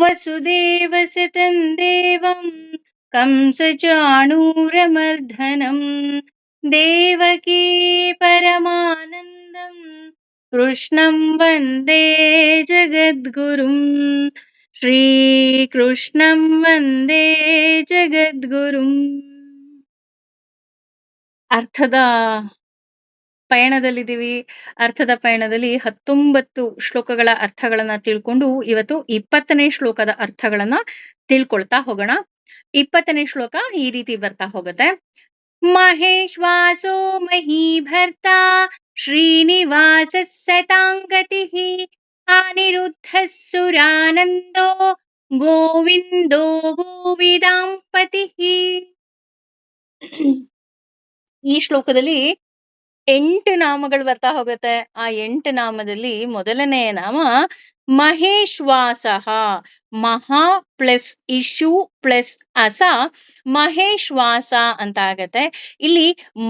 वसुदेवसुतं देवं कंसचाणूरमर्दनं देवकी परमानन्दं कृष्णं वन्दे जगद्गुरुं श्रीकृष्णं वन्दे ಜಗದ್ಗುರುಂ. ಅರ್ಥದ ಪಯಣದಲ್ಲಿದ್ದೀವಿ. ಅರ್ಥದ ಪಯಣದಲ್ಲಿ 19 ಶ್ಲೋಕಗಳ ಅರ್ಥಗಳನ್ನ ತಿಳ್ಕೊಂಡು ಇವತ್ತು 20ನೇ ಶ್ಲೋಕದ ಅರ್ಥಗಳನ್ನ ತಿಳ್ಕೊಳ್ತಾ ಹೋಗೋಣ. 20ನೇ ಶ್ಲೋಕ ಈ ರೀತಿ ಬರ್ತಾ ಹೋಗುತ್ತೆ. ಮಹೇಶ್ವಾಸೋ ಮಹೀಭರ್ತ ಶ್ರೀನಿವಾಸ ಸತಾಂಗತಿಃ ಅನಿರುದ್ಧ ಸುರಾನಂದೋ ಗೋವಿಂದೋ ಗೋವಿದಾಂಪತಿಃ. ಈ ಶ್ಲೋಕದಲ್ಲಿ 8 ನಾಮಗಳು ಬರ್ತಾ ಹೋಗುತ್ತೆ. ಆ 8 ನಾಮದಲ್ಲಿ ಮೊದಲನೆಯ ನಾಮ ಮಹೇಶ್ವಾಸಃ. ಮಹಾ ಪ್ಲಸ್ ಇಶು ಪ್ಲಸ್ ಅಸ ಮಹೇಶ್ವಾಸ ಅಂತ ಆಗತ್ತೆ. ಇಲ್ಲಿ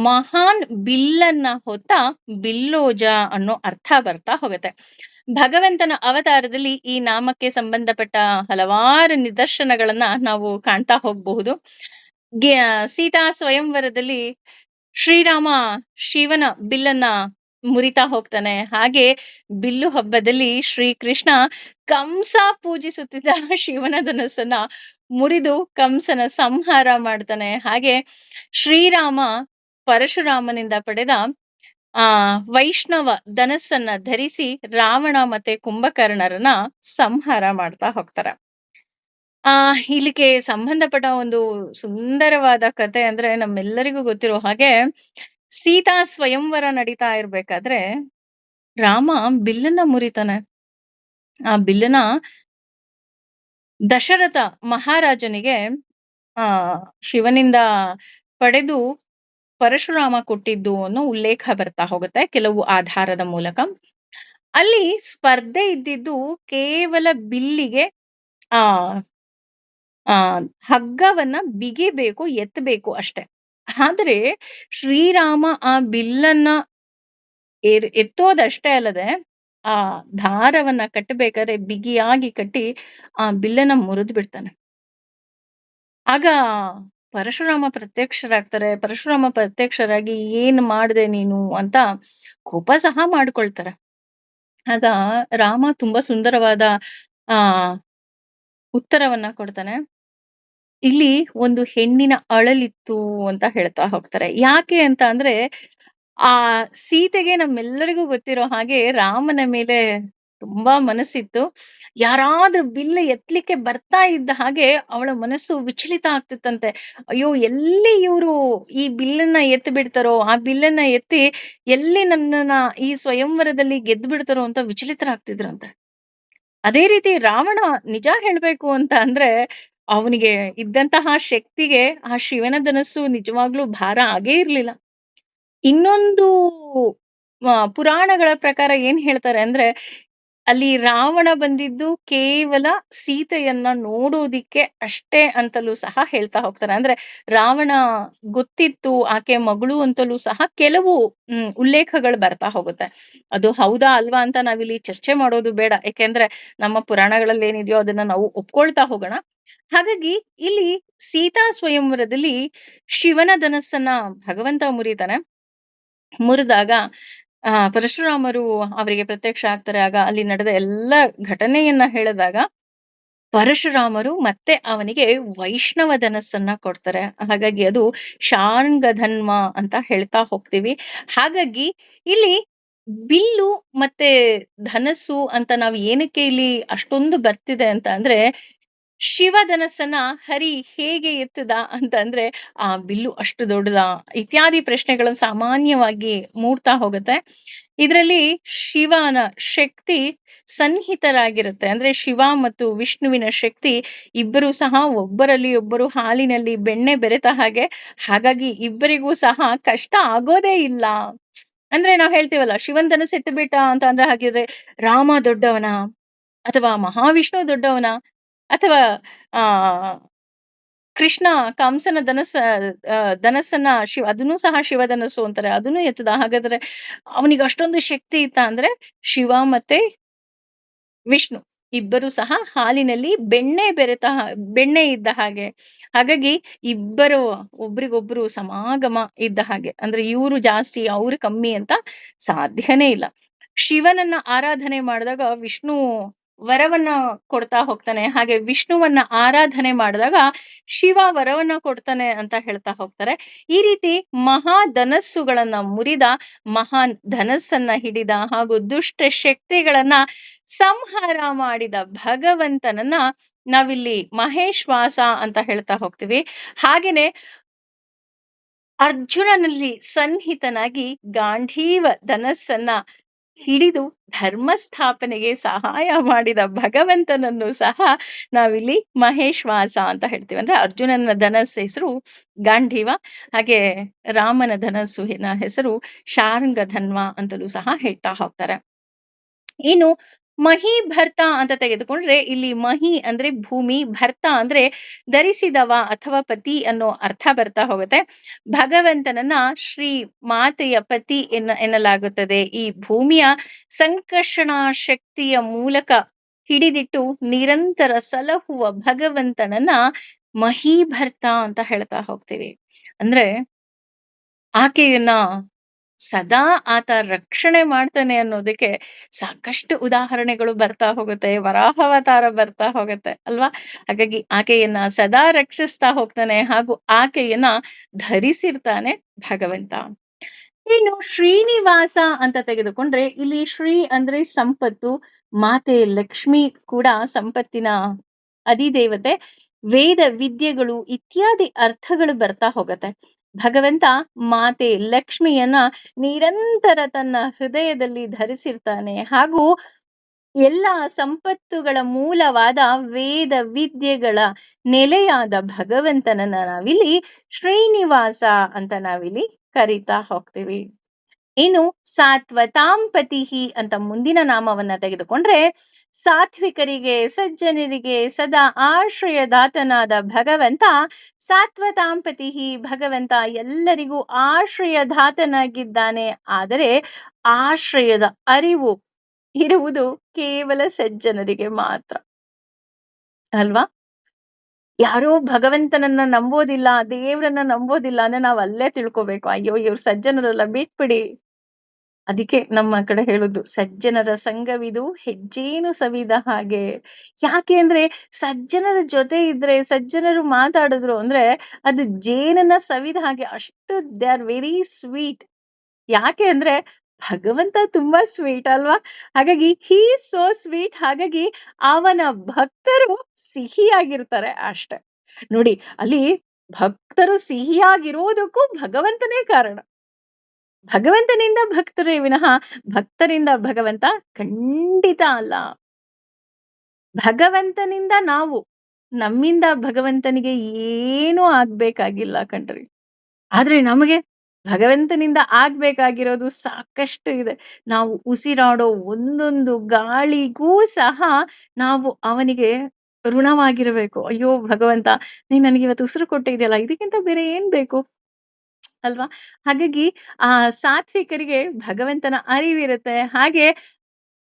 ಮಹಾನ್ ಬಿಲ್ಲನ್ನ ಹೊತ್ತ ಬಿಲ್ಲೋಜ ಅನ್ನೋ ಅರ್ಥ ಬರ್ತಾ ಹೋಗುತ್ತೆ. ಭಗವಂತನ ಅವತಾರದಲ್ಲಿ ಈ ನಾಮಕ್ಕೆ ಸಂಬಂಧಪಟ್ಟ ಹಲವಾರು ನಿದರ್ಶನಗಳನ್ನ ನಾವು ಕಾಣ್ತಾ ಹೋಗಬಹುದು. ಸೀತಾ ಸ್ವಯಂವರದಲ್ಲಿ ಶ್ರೀರಾಮ ಶಿವನ ಬಿಲ್ಲನ್ನ ಮುರಿತಾ ಹೋಗ್ತಾನೆ. ಹಾಗೆ ಬಿಲ್ಲು ಹಬ್ಬದಲ್ಲಿ ಶ್ರೀಕೃಷ್ಣ ಕಂಸ ಪೂಜಿಸುತ್ತಿದ್ದ ಶಿವನ ಧನಸ್ಸನ್ನ ಮುರಿದು ಕಂಸನ ಸಂಹಾರ ಮಾಡ್ತಾನೆ. ಹಾಗೆ ಶ್ರೀರಾಮ ಪರಶುರಾಮನಿಂದ ಪಡೆದ ವೈಷ್ಣವ ಧನಸ್ಸನ್ನ ಧರಿಸಿ ರಾವಣ ಮತ್ತೆ ಕುಂಭಕರ್ಣರನ್ನ ಸಂಹಾರ ಮಾಡ್ತಾ ಹೋಗ್ತಾರೆ. ಇಲ್ಲಿಗೆ ಸಂಬಂಧಪಟ್ಟ ಒಂದು ಸುಂದರವಾದ ಕತೆ ಅಂದ್ರೆ ನಮ್ಮೆಲ್ಲರಿಗೂ ಗೊತ್ತಿರೋ ಹಾಗೆ ಸೀತಾ ಸ್ವಯಂವರ ನಡೀತಾ ಇರ್ಬೇಕಾದ್ರೆ ರಾಮ ಬಿಲ್ಲನ್ನ ಮುರಿತಾನೆ. ಆ ಬಿಲ್ಲನ್ನ ದಶರಥ ಮಹಾರಾಜನಿಗೆ ಶಿವನಿಂದ ಪಡೆದು ಪರಶುರಾಮ ಕೊಟ್ಟಿದ್ದು ಅನ್ನೋ ಉಲ್ಲೇಖ ಬರ್ತಾ ಹೋಗುತ್ತೆ ಕೆಲವು ಆಧಾರದ ಮೂಲಕ. ಅಲ್ಲಿ ಸ್ಪರ್ಧೆ ಇದ್ದಿದ್ದು ಕೇವಲ ಬಿಲ್ಲಿಗೆ ಹಗ್ಗವನ್ನ ಬಿಗಿಬೇಕು, ಎತ್ತಬೇಕು ಅಷ್ಟೆ. ಆದ್ರೆ ಶ್ರೀರಾಮ ಆ ಬಿಲ್ಲನ್ನ ಎತ್ತೋದಷ್ಟೇ ಅಲ್ಲದೆ ಆ ದಾರವನ್ನ ಕಟ್ಟಬೇಕಾದ್ರೆ ಬಿಗಿಯಾಗಿ ಕಟ್ಟಿ ಆ ಬಿಲ್ಲನ್ನ ಮುರಿದು ಬಿಡ್ತಾನೆ. ಆಗ ಪರಶುರಾಮ ಪ್ರತ್ಯಕ್ಷರಾಗ್ತಾರೆ. ಪರಶುರಾಮ ಪ್ರತ್ಯಕ್ಷರಾಗಿ ಏನ್ ಮಾಡಿದೆ ನೀನು ಅಂತ ಕೋಪ ಸಹ ಮಾಡ್ಕೊಳ್ತಾರೆ. ಆಗ ರಾಮ ತುಂಬಾ ಸುಂದರವಾದ ಉತ್ತರವನ್ನ ಕೊಡ್ತಾನೆ. ಇಲ್ಲಿ ಒಂದು ಹೆಣ್ಣಿನ ಅಳಲಿತ್ತು ಅಂತ ಹೇಳ್ತಾ ಹೋಗ್ತಾರೆ. ಯಾಕೆ ಅಂತ ಅಂದ್ರೆ ಆ ಸೀತೆಗೆ ನಮ್ಮೆಲ್ಲರಿಗೂ ಗೊತ್ತಿರೋ ಹಾಗೆ ರಾಮನ ಮೇಲೆ ತುಂಬಾ ಮನಸ್ಸಿತ್ತು. ಯಾರಾದ್ರೂ ಬಿಲ್ಲು ಎತ್ತಲಿಕ್ಕೆ ಬರ್ತಾ ಇದ್ದ ಹಾಗೆ ಅವಳ ಮನಸ್ಸು ವಿಚಲಿತ ಆಗ್ತಿತ್ತಂತೆ. ಅಯ್ಯೋ, ಎಲ್ಲಿ ಇವರು ಈ ಬಿಲ್ಲನ್ನ ಎತ್ತಿ ಬಿಡ್ತಾರೋ, ಆ ಬಿಲ್ಲನ್ನ ಎತ್ತಿ ಎಲ್ಲಿ ನನ್ನನ್ನ ಈ ಸ್ವಯಂವರದಲ್ಲಿ ಗೆದ್ದು ಬಿಡ್ತಾರೋ ಅಂತ ವಿಚಲಿತರಾಗ್ತಿದ್ರಂತೆ. ಅದೇ ರೀತಿ ರಾವಣ ನಿಜ ಹೇಳ್ಬೇಕು ಅಂತ ಅಂದ್ರೆ ಅವನಿಗೆ ಇದ್ದಂತಹ ಶಕ್ತಿಗೆ ಆ ಶಿವನ ಧನಸ್ಸು ನಿಜವಾಗ್ಲೂ ಭಾರ ಆಗೇ ಇರ್ಲಿಲ್ಲ. ಇನ್ನೊಂದು ಪುರಾಣಗಳ ಪ್ರಕಾರ ಏನ್ ಹೇಳ್ತಾರೆ ಅಂದ್ರೆ ಅಲ್ಲಿ ರಾವಣ ಬಂದಿದ್ದು ಕೇವಲ ಸೀತೆಯನ್ನ ನೋಡೋದಿಕ್ಕೆ ಅಷ್ಟೇ ಅಂತಲೂ ಸಹ ಹೇಳ್ತಾ ಹೋಗ್ತಾರೆ. ಅಂದ್ರೆ ರಾವಣ ಗೊತ್ತಿತ್ತು ಆಕೆ ಮಗಳು ಅಂತಲೂ ಸಹ ಕೆಲವು ಉಲ್ಲೇಖಗಳು ಬರ್ತಾ ಹೋಗುತ್ತೆ. ಅದು ಹೌದಾ ಅಲ್ವಾ ಅಂತ ನಾವಿಲ್ಲಿ ಚರ್ಚೆ ಮಾಡೋದು ಬೇಡ, ಯಾಕೆಂದ್ರೆ ನಮ್ಮ ಪುರಾಣಗಳಲ್ಲಿ ಏನಿದೆಯೋ ಅದನ್ನ ನಾವು ಒಪ್ಕೊಳ್ತಾ ಹೋಗೋಣ. ಹಾಗಾಗಿ ಇಲ್ಲಿ ಸೀತಾ ಸ್ವಯಂವರದಲ್ಲಿ ಶಿವನ ಧನಸ್ಸನ್ನ ಭಗವಂತ ಮುರಿತಾನೆ. ಮುರಿದಾಗ ಪರಶುರಾಮರು ಅವರಿಗೆ ಪ್ರತ್ಯಕ್ಷ ಆಗ್ತಾರೆ. ಆಗ ಅಲ್ಲಿ ನಡೆದ ಎಲ್ಲ ಘಟನೆಯನ್ನ ಹೇಳಿದಾಗ ಪರಶುರಾಮರು ಮತ್ತೆ ಅವನಿಗೆ ವೈಷ್ಣವ ಧನಸ್ಸನ್ನ ಕೊಡ್ತಾರೆ. ಹಾಗಾಗಿ ಅದು ಶಾರ್ಂಗಧನ್ವ ಅಂತ ಹೇಳ್ತಾ ಹೋಗ್ತೀವಿ. ಹಾಗಾಗಿ ಇಲ್ಲಿ ಬಿಲ್ಲು ಮತ್ತೆ ಧನಸ್ಸು ಅಂತ ನಾವು ಏನಕ್ಕೆ ಇಲ್ಲಿ ಅಷ್ಟೊಂದು ಬರ್ತಿದೆ ಅಂತ ಅಂದ್ರೆ ಶಿವ ಧನಸ್ಸನ್ನ ಹರಿ ಹೇಗೆ ಎತ್ತದ ಅಂತಂದ್ರೆ ಆ ಬಿಲ್ಲು ಅಷ್ಟು ದೊಡ್ಡದ ಇತ್ಯಾದಿ ಪ್ರಶ್ನೆಗಳು ಸಾಮಾನ್ಯವಾಗಿ ಮೂಡ್ತಾ ಹೋಗುತ್ತೆ. ಇದರಲ್ಲಿ ಶಿವನ ಶಕ್ತಿ ಸನ್ನಿಹಿತರಾಗಿರುತ್ತೆ. ಅಂದ್ರೆ ಶಿವ ಮತ್ತು ವಿಷ್ಣುವಿನ ಶಕ್ತಿ ಇಬ್ಬರು ಸಹ ಒಬ್ಬರಲ್ಲಿ ಒಬ್ಬರು ಹಾಲಿನಲ್ಲಿ ಬೆಣ್ಣೆ ಬೆರೆತ ಹಾಗೆ. ಹಾಗಾಗಿ ಇಬ್ಬರಿಗೂ ಸಹ ಕಷ್ಟ ಆಗೋದೇ ಇಲ್ಲ. ಅಂದ್ರೆ ನಾವ್ ಹೇಳ್ತೀವಲ್ಲ ಶಿವನ್ ಧನಸ್ಸು ಎತ್ತು ಬಿಟ್ಟ ಅಂತ ಅಂದ್ರೆ ಹಾಗಿದ್ರೆ ರಾಮ ದೊಡ್ಡವನ ಅಥವಾ ಮಹಾವಿಷ್ಣು ದೊಡ್ಡವನ ಅಥವಾ ಆ ಕೃಷ್ಣ ಕಂಸನ ಧನಸ್ಸನ್ನ ಅದನ್ನೂ ಸಹ ಶಿವ ಧನಸ್ಸು ಅಂತಾರೆ, ಅದನ್ನು ಎತ್ತದ. ಹಾಗಾದ್ರೆ ಅವನಿಗೆ ಅಷ್ಟೊಂದು ಶಕ್ತಿ ಇತ್ತ ಅಂದ್ರೆ ಶಿವ ಮತ್ತೆ ವಿಷ್ಣು ಇಬ್ಬರು ಸಹ ಹಾಲಿನಲ್ಲಿ ಬೆಣ್ಣೆ ಇದ್ದ ಹಾಗೆ. ಹಾಗಾಗಿ ಇಬ್ಬರು ಒಬ್ರಿಗೊಬ್ರು ಸಮಾಗಮ ಇದ್ದ ಹಾಗೆ. ಅಂದ್ರೆ ಇವ್ರು ಜಾಸ್ತಿ, ಅವ್ರು ಕಮ್ಮಿ ಅಂತ ಸಾಧ್ಯನೇ ಇಲ್ಲ. ಶಿವನನ್ನ ಆರಾಧನೆ ಮಾಡಿದಾಗ ವಿಷ್ಣು ವರವನ್ನ ಕೊಡ್ತಾ ಹೋಗ್ತಾನೆ. ಹಾಗೆ ವಿಷ್ಣುವನ್ನ ಆರಾಧನೆ ಮಾಡಿದಾಗ ಶಿವ ವರವನ್ನ ಕೊಡ್ತಾನೆ ಅಂತ ಹೇಳ್ತಾ ಹೋಗ್ತಾರೆ. ಈ ರೀತಿ ಮಹಾಧನಸ್ಸುಗಳನ್ನ ಮುರಿದ, ಮಹಾನ್ ಧನಸ್ಸನ್ನ ಹಿಡಿದ ಹಾಗೂ ದುಷ್ಟ ಶಕ್ತಿಗಳನ್ನ ಸಂಹಾರ ಮಾಡಿದ ಭಗವಂತನನ್ನ ನಾವಿಲ್ಲಿ ಮಹೇಶ್ವಾಸ ಅಂತ ಹೇಳ್ತಾ ಹೋಗ್ತೀವಿ. ಹಾಗೇನೆ ಅರ್ಜುನನಲ್ಲಿ ಸನ್ನಿಹಿತನಾಗಿ ಗಾಂಧೀವ ಧನಸ್ಸನ್ನ ಹಿಡಿದು ಧರ್ಮ ಸ್ಥಾಪನೆಗೆ ಸಹಾಯ ಮಾಡಿದ ಭಗವಂತನನ್ನು ಸಹ ನಾವಿಲ್ಲಿ ಮಹೇಶ್ವಾಸ ಅಂತ ಹೇಳ್ತೀವಿ. ಅಂದ್ರೆ ಅರ್ಜುನನ ಧನಸ್ಸು ಹೆಸರು ಗಾಂಧೀವ, ಹಾಗೆ ರಾಮನ ಧನಸ್ಸಿನ ಹೆಸರು ಶಾರ್ಂಗಧನ್ವ ಅಂತಲೂ ಸಹ ಹೇಳ್ತಾ ಹೋಗ್ತಾರೆ. ಇನ್ನು ಮಹಿ ಭರ್ತ ಅಂತ ತೆಗೆದುಕೊಂಡ್ರೆ ಇಲ್ಲಿ ಮಹಿ ಅಂದ್ರೆ ಭೂಮಿ, ಭರ್ತ ಅಂದ್ರೆ ಧರಿಸಿದವ ಅಥವಾ ಪತಿ ಅನ್ನೋ ಅರ್ಥ ಬರ್ತಾ ಹೋಗುತ್ತೆ. ಭಗವಂತನನ್ನ ಶ್ರೀ ಮಾತೆಯ ಪತಿ ಎನ್ನಲಾಗುತ್ತದೆ. ಈ ಭೂಮಿಯ ಸಂಕರ್ಷಣ ಶಕ್ತಿಯ ಮೂಲಕ ಹಿಡಿದಿಟ್ಟು ನಿರಂತರ ಸಲಹುವ ಭಗವಂತನನ್ನ ಮಹೀಭರ್ತ ಅಂತ ಹೇಳ್ತಾ ಹೋಗ್ತೀವಿ. ಅಂದ್ರೆ ಆಕೆಯನ್ನ ಸದಾ ಆತ ರಕ್ಷಣೆ ಮಾಡ್ತಾನೆ ಅನ್ನೋದಕ್ಕೆ ಸಾಕಷ್ಟು ಉದಾಹರಣೆಗಳು ಬರ್ತಾ ಹೋಗುತ್ತೆ. ವರಾಹಾವತಾರ ಬರ್ತಾ ಹೋಗುತ್ತೆ ಅಲ್ವಾ? ಹಾಗಾಗಿ ಆಕೆಯನ್ನ ಸದಾ ರಕ್ಷಿಸ್ತಾ ಹೋಗ್ತಾನೆ ಹಾಗೂ ಆಕೆಯನ್ನ ಧರಿಸಿರ್ತಾನೆ ಭಗವಂತ. ಇನ್ನು ಶ್ರೀನಿವಾಸ ಅಂತ ತೆಗೆದುಕೊಂಡ್ರೆ ಇಲ್ಲಿ ಶ್ರೀ ಅಂದ್ರೆ ಸಂಪತ್ತು, ಮಾತೆ ಲಕ್ಷ್ಮಿ ಕೂಡ ಸಂಪತ್ತಿನ ಅಧಿದೇವತೆ, ವೇದ ವಿದ್ಯೆಗಳು ಇತ್ಯಾದಿ ಅರ್ಥಗಳು ಬರ್ತಾ ಹೋಗತ್ತೆ. ಭಗವಂತ ಮಾತೆ ಲಕ್ಷ್ಮಿಯನ್ನ ನಿರಂತರ ತನ್ನ ಹೃದಯದಲ್ಲಿ ಧರಿಸಿರ್ತಾನೆ ಹಾಗೂ ಎಲ್ಲ ಸಂಪತ್ತುಗಳ ಮೂಲವಾದ ವೇದ ವಿದ್ಯೆಗಳ ನೆಲೆಯಾದ ಭಗವಂತನನ್ನ ನಾವಿಲ್ಲಿ ಶ್ರೀನಿವಾಸ ಅಂತ ನಾವಿಲ್ಲಿ ಕರಿತಾ ಹೋಗ್ತೀವಿ. ಇನ್ನು ಸಾತ್ವತಾಂಪತಿಹಿ ಅಂತ ಮುಂದಿನ ನಾಮವನ್ನ ತೆಗೆದುಕೊಂಡ್ರೆ ಸಾತ್ವಿಕರಿಗೆ, ಸಜ್ಜನರಿಗೆ ಸದಾ ಆಶ್ರಯದಾತನಾದ ಭಗವಂತ ಸಾತ್ವತಾಂಪತಿಹಿ. ಭಗವಂತ ಎಲ್ಲರಿಗೂ ಆಶ್ರಯದಾತನಾಗಿದ್ದಾನೆ. ಆದರೆ ಆಶ್ರಯದ ಅರಿವು ಇರುವುದು ಕೇವಲ ಸಜ್ಜನರಿಗೆ ಮಾತ್ರ ಅಲ್ವಾ? ಯಾರೋ ಭಗವಂತನನ್ನ ನಂಬೋದಿಲ್ಲ, ದೇವ್ರನ್ನ ನಂಬೋದಿಲ್ಲ ಅಂದ್ರೆ ನಾವ್ ಅಲ್ಲೇ ತಿಳ್ಕೊಬೇಕು, ಅಯ್ಯೋ ಇವ್ರು ಸಜ್ಜನರಲ್ಲ, ಬಿಟ್ಬಿಡಿ. ಅದಕ್ಕೆ ನಮ್ಮ ಕಡೆ ಹೇಳುದು ಸಜ್ಜನರ ಸಂಘವಿದು ಹೆಜ್ಜೇನು ಸವಿದ ಹಾಗೆ. ಯಾಕೆ ಅಂದ್ರೆ ಸಜ್ಜನರ ಜೊತೆ ಇದ್ರೆ, ಸಜ್ಜನರು ಮಾತಾಡಿದ್ರು ಅಂದ್ರೆ ಅದು ಜೇನನ್ನ ಸವಿದ ಹಾಗೆ. ಅಷ್ಟು ದೇ ಆರ್ ವೆರಿ ಸ್ವೀಟ್. ಯಾಕೆ ಅಂದ್ರೆ ಭಗವಂತ ತುಂಬಾ ಸ್ವೀಟ್ ಅಲ್ವಾ? ಹಾಗಾಗಿ ಹೀ ಸೋ ಸ್ವೀಟ್. ಹಾಗಾಗಿ ಅವನ ಭಕ್ತರು ಸಿಹಿಯಾಗಿರ್ತಾರೆ ಅಷ್ಟೆ. ನೋಡಿ, ಅಲ್ಲಿ ಭಕ್ತರು ಸಿಹಿಯಾಗಿರೋದಕ್ಕೂ ಭಗವಂತನೇ ಕಾರಣ. ಭಗವಂತನಿಂದ ಭಕ್ತರೇ ವಿನಃ ಭಕ್ತರಿಂದ ಭಗವಂತ ಖಂಡಿತ ಅಲ್ಲ. ಭಗವಂತನಿಂದ ನಾವು, ನಮ್ಮಿಂದ ಭಗವಂತನಿಗೆ ಏನೂ ಆಗ್ಬೇಕಾಗಿಲ್ಲ ಕಣ್ರಿ. ಆದ್ರೆ ನಮಗೆ ಭಗವಂತನಿಂದ ಆಗ್ಬೇಕಾಗಿರೋದು ಸಾಕಷ್ಟು ಇದೆ. ನಾವು ಉಸಿರಾಡೋ ಒಂದೊಂದು ಗಾಳಿಗೂ ಸಹ ನಾವು ಅವನಿಗೆ ಋಣವಾಗಿರಬೇಕು. ಅಯ್ಯೋ ಭಗವಂತ, ನೀನ್ ನನಗೆ ಇವತ್ತು ಉಸಿರು ಕೊಟ್ಟಿದ್ಯಲ್ಲ, ಇದಕ್ಕಿಂತ ಬೇರೆ ಏನ್ ಬೇಕು ಅಲ್ವಾ? ಹಾಗಾಗಿ ಆ ಸಾತ್ವಿಕರಿಗೆ ಭಗವಂತನ ಅರಿವಿರುತ್ತೆ. ಹಾಗೆ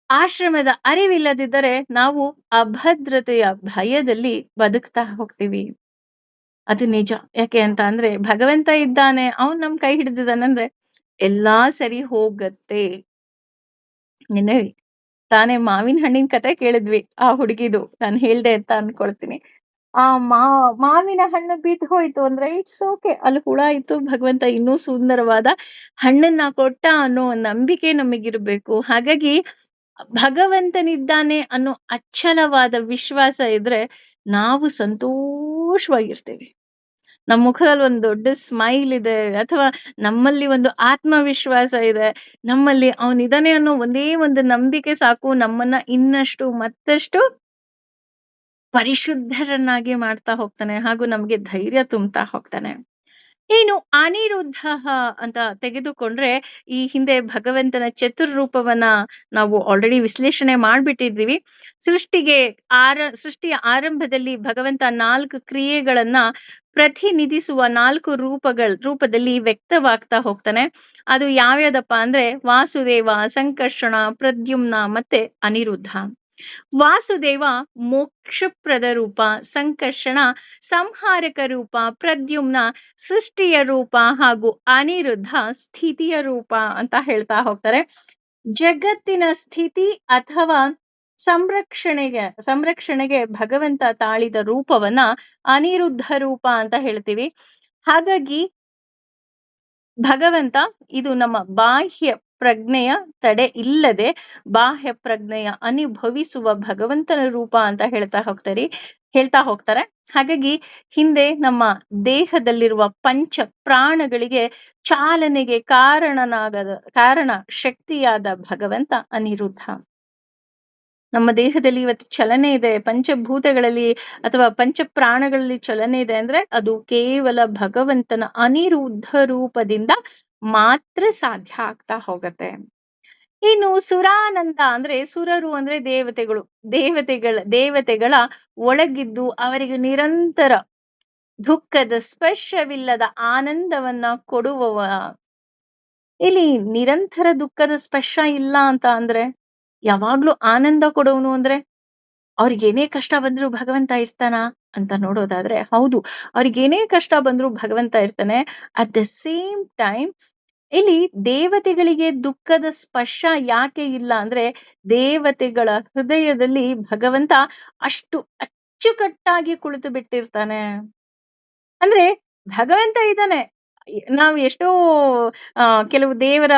ಆಶ್ರಮದ ಅರಿವಿಲ್ಲದಿದ್ದರೆ ನಾವು ಅಭದ್ರತೆಯ ಭಯದಲ್ಲಿ ಬದುಕ್ತಾ ಹೋಗ್ತೀವಿ. ಅದು ನಿಜ. ಯಾಕೆ ಅಂತ ಅಂದ್ರೆ ಭಗವಂತ ಇದ್ದಾನೆ, ಅವನ್ ನಮ್ ಕೈ ಹಿಡಿದಿದ್ದಾನಂದ್ರೆ ಎಲ್ಲಾ ಸರಿ ಹೋಗತ್ತೆ. ನಿನ್ನೆ ತಾನೇ ಮಾವಿನ ಹಣ್ಣಿನ ಕತೆ ಕೇಳಿದ್ವಿ ಆ ಹುಡುಗಿದು, ನಾನು ಹೇಳ್ದೆ ಅಂತ ಅನ್ಕೊಳ್ತೀನಿ. ಆ ಮಾವಿನ ಹಣ್ಣು ಬಿದ್ದು ಹೋಯ್ತು ಅಂದ್ರೆ ಇಟ್ಸ್ ಓಕೆ, ಅಲ್ಲಿ ಹುಳ ಇತ್ತು, ಭಗವಂತ ಇನ್ನೂ ಸುಂದರವಾದ ಹಣ್ಣನ್ನ ಕೊಟ್ಟ ಅನ್ನೋ ನಂಬಿಕೆ ನಮಗಿರ್ಬೇಕು. ಹಾಗಾಗಿ ಭಗವಂತನಿದ್ದಾನೆ ಅನ್ನೋ ಅಚ್ಚಲವಾದ ವಿಶ್ವಾಸ ಇದ್ರೆ ನಾವು ಸಂತೋಷವಾಗಿರ್ತೀವಿ. ನಮ್ಮ ಮುಖದಲ್ಲಿ ಒಂದು ದೊಡ್ಡ ಸ್ಮೈಲ್ ಇದೆ, ಅಥವಾ ನಮ್ಮಲ್ಲಿ ಒಂದು ಆತ್ಮವಿಶ್ವಾಸ ಇದೆ, ನಮ್ಮಲ್ಲಿ ಅವನಿದಾನೆ ಅನ್ನೋ ಒಂದೇ ಒಂದು ನಂಬಿಕೆ ಸಾಕು ನಮ್ಮನ್ನ ಇನ್ನಷ್ಟು ಮತ್ತಷ್ಟು ಪರಿಶುದ್ಧರನ್ನಾಗಿ ಮಾಡ್ತಾ ಹೋಗ್ತಾನೆ ಹಾಗೂ ನಮ್ಗೆ ಧೈರ್ಯ ತುಂಬ್ತಾ ಹೋಗ್ತಾನೆ. ಇನ್ನು ಅನಿರುದ್ಧ ಅಂತ ತೆಗೆದುಕೊಂಡ್ರೆ ಈ ಹಿಂದೆ ಭಗವಂತನ ಚತುರ್ರೂಪವನ್ನ ನಾವು ಆಲ್ರೆಡಿ ವಿಶ್ಲೇಷಣೆ ಮಾಡ್ಬಿಟ್ಟಿದ್ದೀವಿ. ಸೃಷ್ಟಿಯ ಆರಂಭದಲ್ಲಿ ಭಗವಂತ 4 ಕ್ರಿಯೆಗಳನ್ನ ಪ್ರತಿನಿಧಿಸುವ 4 ರೂಪದಲ್ಲಿ ವ್ಯಕ್ತವಾಗ್ತಾ ಹೋಗ್ತಾನೆ. ಅದು ಯಾವ್ಯಾವ್ದಪ್ಪ ಅಂದ್ರೆ ವಾಸುದೇವ, ಸಂಕರ್ಷಣ, ಪ್ರದ್ಯುಮ್ನ ಮತ್ತೆ ಅನಿರುದ್ಧ. ವಾಸುದೇವ ಮೋಕ್ಷಪ್ರದ ರೂಪ, ಸಂಕರ್ಷಣ ಸಂಹಾರಕ ರೂಪ, ಪ್ರದ್ಯುಮ್ನ ಸೃಷ್ಟಿಯ ರೂಪ ಹಾಗೂ ಅನಿರುದ್ಧ ಸ್ಥಿತಿಯ ರೂಪ ಅಂತ ಹೇಳ್ತಾ ಹೋಗ್ತಾರೆ. ಜಗತ್ತಿನ ಸ್ಥಿತಿ ಅಥವಾ ಸಂರಕ್ಷಣೆಗೆ ಭಗವಂತ ತಾಳಿದ ರೂಪವನ್ನ ಅನಿರುದ್ಧ ರೂಪ ಅಂತ ಹೇಳ್ತೀವಿ. ಹಾಗಾಗಿ ಭಗವಂತ ಇದು ನಮ್ಮ ಬಾಹ್ಯ ಪ್ರಜ್ಞೆಯ ತಡೆ ಇಲ್ಲದೆ ಬಾಹ್ಯ ಪ್ರಜ್ಞೆಯ ಅನುಭವಿಸುವ ಭಗವಂತನ ರೂಪ ಅಂತ ಹೇಳ್ತಾ ಹೋಗ್ತಾರೆ. ಹಾಗಾಗಿ ಹಿಂದೆ ನಮ್ಮ ದೇಹದಲ್ಲಿರುವ ಪಂಚ ಪ್ರಾಣಗಳಿಗೆ ಚಾಲನೆಗೆ ಕಾರಣ ಶಕ್ತಿಯಾದ ಭಗವಂತ ಅನಿರುದ್ಧ. ನಮ್ಮ ದೇಹದಲ್ಲಿ ಇವತ್ತು ಚಲನೆ ಇದೆ, ಪಂಚಭೂತಗಳಲ್ಲಿ ಅಥವಾ ಪಂಚ ಪ್ರಾಣಗಳಲ್ಲಿ ಚಲನೆ ಇದೆ ಅಂದ್ರೆ ಅದು ಕೇವಲ ಭಗವಂತನ ಅನಿರುದ್ಧ ರೂಪದಿಂದ ಮಾತ್ರ ಸಾಧ್ಯ ಆಗ್ತಾ ಹೋಗತ್ತೆ. ಇನ್ನು ಸುರಾನಂದ ಅಂದ್ರೆ, ಸುರರು ಅಂದ್ರೆ ದೇವತೆಗಳ ಒಳಗಿದ್ದು ಅವರಿಗೆ ನಿರಂತರ ದುಃಖದ ಸ್ಪರ್ಶವಿಲ್ಲದ ಆನಂದವನ್ನ ಕೊಡುವವ. ಇಲ್ಲಿ ನಿರಂತರ ದುಃಖದ ಸ್ಪರ್ಶ ಇಲ್ಲ ಅಂತ ಅಂದ್ರೆ, ಯಾವಾಗ್ಲೂ ಆನಂದ ಕೊಡೋನು ಅಂದ್ರೆ ಅವ್ರಿಗೇನೇ ಕಷ್ಟ ಬಂದ್ರು ಭಗವಂತ ಇರ್ತಾನ ಅಂತ ನೋಡೋದಾದ್ರೆ ಹೌದು, ಅವ್ರಿಗೇನೇ ಕಷ್ಟ ಬಂದ್ರು ಭಗವಂತ ಇರ್ತಾನೆ. ಅಟ್ ದ ಸೇಮ್ ಟೈಮ್ ಇಲ್ಲಿ ದೇವತೆಗಳಿಗೆ ದುಃಖದ ಸ್ಪರ್ಶ ಯಾಕೆ ಇಲ್ಲ ಅಂದ್ರೆ, ದೇವತೆಗಳ ಹೃದಯದಲ್ಲಿ ಭಗವಂತ ಅಷ್ಟು ಅಚ್ಚುಕಟ್ಟಾಗಿ ಕುಳಿತು ಬಿಟ್ಟಿರ್ತಾನೆ. ಅಂದ್ರೆ ಭಗವಂತ ಇದ್ದಾನೆ. ನಾವು ಎಷ್ಟೋ ಕೆಲವು ದೇವರ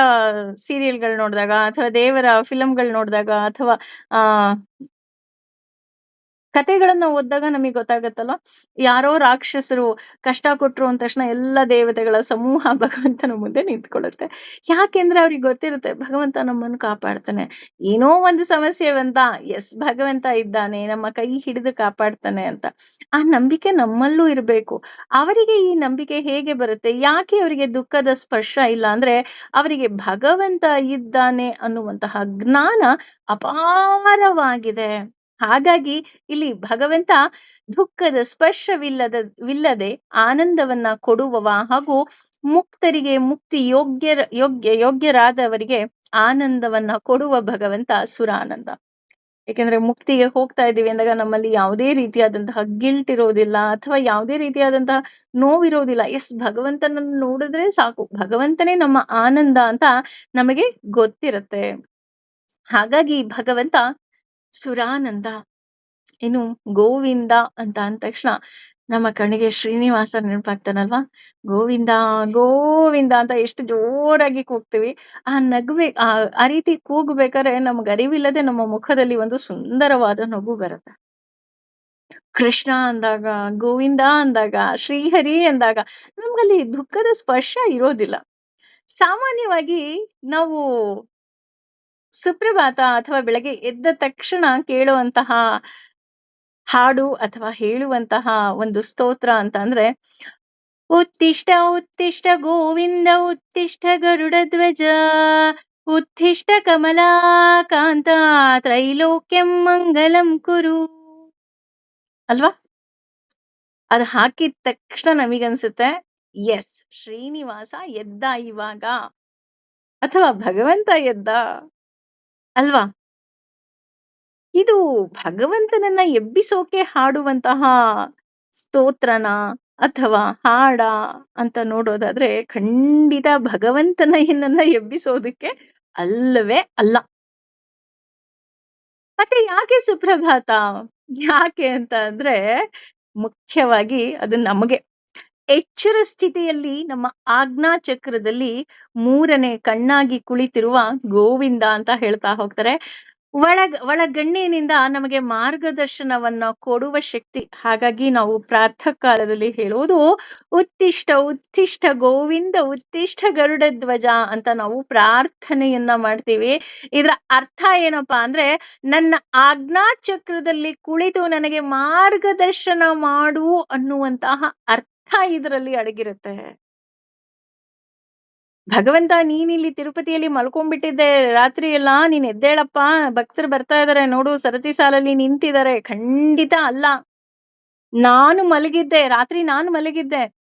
ಸೀರಿಯಲ್ಗಳು ನೋಡಿದಾಗ ಅಥವಾ ದೇವರ ಫಿಲಂಗಳು ನೋಡಿದಾಗ ಅಥವಾ ಆ ಕತೆಗಳನ್ನ ಓದಿದಾಗ ನಮಗೆ ಗೊತ್ತಾಗತ್ತಲ್ವ, ಯಾರೋ ರಾಕ್ಷಸರು ಕಷ್ಟ ಕೊಟ್ರು ಅಂದ ತಕ್ಷಣ ಎಲ್ಲ ದೇವತೆಗಳ ಸಮೂಹ ಭಗವಂತನ ಮುಂದೆ ನಿಂತ್ಕೊಳ್ಳುತ್ತೆ. ಯಾಕೆಂದ್ರೆ ಅವ್ರಿಗೆ ಗೊತ್ತಿರುತ್ತೆ ಭಗವಂತ ನಮ್ಮನ್ನು ಕಾಪಾಡ್ತಾನೆ. ಏನೋ ಒಂದು ಸಮಸ್ಯೆ ಬಂತ, ಎಸ್ ಭಗವಂತ ಇದ್ದಾನೆ, ನಮ್ಮ ಕೈ ಹಿಡಿದು ಕಾಪಾಡ್ತಾನೆ ಅಂತ ಆ ನಂಬಿಕೆ ನಮ್ಮಲ್ಲೂ ಇರಬೇಕು. ಅವರಿಗೆ ಈ ನಂಬಿಕೆ ಹೇಗೆ ಬರುತ್ತೆ? ಯಾಕೆ ಅವರಿಗೆ ದುಃಖದ ಸ್ಪರ್ಶ ಇಲ್ಲ ಅಂದ್ರೆ, ಅವರಿಗೆ ಭಗವಂತ ಇದ್ದಾನೆ ಅನ್ನುವಂತಹ ಜ್ಞಾನ ಅಪಾರವಾಗಿದೆ. ಹಾಗಾಗಿ ಇಲ್ಲಿ ಭಗವಂತ ದುಃಖದ ಸ್ಪರ್ಶವಿಲ್ಲದೆ ಆನಂದವನ್ನ ಕೊಡುವವ ಹಾಗೂ ಮುಕ್ತರಿಗೆ ಮುಕ್ತಿ ಯೋಗ್ಯರಾದವರಿಗೆ ಆನಂದವನ್ನ ಕೊಡುವ ಭಗವಂತ ಸುರಾನಂದ. ಯಾಕೆಂದ್ರೆ ಮುಕ್ತಿಗೆ ಹೋಗ್ತಾ ಇದ್ದೀವಿ ಅಂದಾಗ ನಮ್ಮಲ್ಲಿ ಯಾವುದೇ ರೀತಿಯಾದಂತಹ ಗಿಲ್ಟ್ ಇರೋದಿಲ್ಲ ಅಥವಾ ಯಾವುದೇ ರೀತಿಯಾದಂತಹ ನೋವಿರೋದಿಲ್ಲ. ಎಸ್ ಭಗವಂತನನ್ನು ನೋಡಿದ್ರೆ ಸಾಕು, ಭಗವಂತನೇ ನಮ್ಮ ಆನಂದ ಅಂತ ನಮಗೆ ಗೊತ್ತಿರತ್ತೆ. ಹಾಗಾಗಿ ಭಗವಂತ ಸುರಾನಂದ. ಇನ್ನು ಗೋವಿಂದ ಅಂತ ಅಂದ ತಕ್ಷಣ ನಮ್ಮ ಕಣ್ಣಿಗೆ ಶ್ರೀನಿವಾಸ ನೆನಪಾಗ್ತಾನಲ್ವಾ. ಗೋವಿಂದ ಗೋವಿಂದ ಅಂತ ಎಷ್ಟು ಜೋರಾಗಿ ಕೂಗ್ತೀವಿ. ಆ ನಗುವೆ ಆ ರೀತಿ ಕೂಗ್ಬೇಕಾದ್ರೆ ನಮ್ಗೆ ಅರಿವಿಲ್ಲದೆ ನಮ್ಮ ಮುಖದಲ್ಲಿ ಒಂದು ಸುಂದರವಾದ ನಗು ಬರುತ್ತೆ. ಕೃಷ್ಣ ಅಂದಾಗ, ಗೋವಿಂದ ಅಂದಾಗ, ಶ್ರೀಹರಿ ಅಂದಾಗ ನಮ್ಗಲ್ಲಿ ದುಃಖದ ಸ್ಪರ್ಶ ಇರೋದಿಲ್ಲ. ಸಾಮಾನ್ಯವಾಗಿ ನಾವು ಸುಪ್ರಭಾತ ಅಥವಾ ಬೆಳಗ್ಗೆ ಎದ್ದ ತಕ್ಷಣ ಕೇಳುವಂತಹ ಹಾಡು ಅಥವಾ ಹೇಳುವಂತಹ ಒಂದು ಸ್ತೋತ್ರ ಅಂತ ಅಂದ್ರೆ, ಉತ್ತಿಷ್ಟ ಉತ್ತಿಷ್ಟ ಗೋವಿಂದ ಉತ್ತಿಷ್ಟ ಗರುಡ ಧ್ವಜ ಉತ್ತಿಷ್ಟ ಕಮಲಾಕಾಂತ ತ್ರೈಲೋಕ್ಯಂ ಮಂಗಲಂ ಕುರು ಅಲ್ವಾ. ಅದು ಹಾಕಿದ ತಕ್ಷಣ ನಮಗನ್ಸುತ್ತೆ ಎಸ್ ಶ್ರೀನಿವಾಸ ಎದ್ದ ಇವಾಗ, ಅಥವಾ ಭಗವಂತ ಎದ್ದ ಅಲ್ವಾ. ಇದು ಭಗವಂತನನ್ನ ಎಬ್ಬಿಸೋಕೆ ಹಾಡುವಂತಹ ಸ್ತೋತ್ರನ ಅಥವಾ ಹಾಡ ಅಂತ ನೋಡೋದಾದ್ರೆ ಖಂಡಿತ ಭಗವಂತನನ್ನ ಎಬ್ಬಿಸೋದಕ್ಕೆ ಅಲ್ಲವೇ ಅಲ್ಲ. ಮತ್ತೆ ಯಾಕೆ ಸುಪ್ರಭಾತ? ಯಾಕೆ ಅಂತ ಅಂದ್ರೆ ಮುಖ್ಯವಾಗಿ ಅದು ನಮಗೆ ಎಚ್ಚರ ಸ್ಥಿತಿಯಲ್ಲಿ ನಮ್ಮ ಆಜ್ಞಾ ಚಕ್ರದಲ್ಲಿ 3ನೇ ಕಣ್ಣಾಗಿ ಕುಳಿತಿರುವ ಗೋವಿಂದ ಅಂತ ಹೇಳ್ತಾ ಹೋಗ್ತಾರೆ. ಒಳಗಣ್ಣಿನಿಂದ ನಮಗೆ ಮಾರ್ಗದರ್ಶನವನ್ನ ಕೊಡುವ ಶಕ್ತಿ. ಹಾಗಾಗಿ ನಾವು ಪ್ರಾತಃ ಕಾಲದಲ್ಲಿ ಹೇಳುವುದು ಉತ್ತಿಷ್ಟ ಉತ್ತಿಷ್ಟ ಗೋವಿಂದ ಉತ್ತಿಷ್ಟ ಗರುಡ ಧ್ವಜ ಅಂತ ನಾವು ಪ್ರಾರ್ಥನೆಯನ್ನ ಮಾಡ್ತೀವಿ. ಇದರ ಅರ್ಥ ಏನಪ್ಪಾ ಅಂದ್ರೆ, ನನ್ನ ಆಜ್ಞಾ ಚಕ್ರದಲ್ಲಿ ಕುಳಿತು ನನಗೆ ಮಾರ್ಗದರ್ಶನ ಮಾಡು ಅನ್ನುವಂತಹ ಅರ್ಥ ಇದರಲ್ಲಿ ಅಡಗಿರುತ್ತೆ. ಭಗವಂತ ನೀನಿಲ್ಲಿ ತಿರುಪತಿಯಲ್ಲಿ ಮಲ್ಕೊಂಡ್ಬಿಟ್ಟಿದ್ದೆ ರಾತ್ರಿ ಎಲ್ಲ, ನೀನ್ ಎದ್ದೇಳಪ್ಪ, ಭಕ್ತರು ಬರ್ತಾ ಇದಾರೆ ನೋಡು, ಸರತಿ ಸಾಲಲ್ಲಿ ನಿಂತಿದ್ದಾರೆ. ಖಂಡಿತ ಅಲ್ಲ, ರಾತ್ರಿ ನಾನು ಮಲಗಿದ್ದೆ.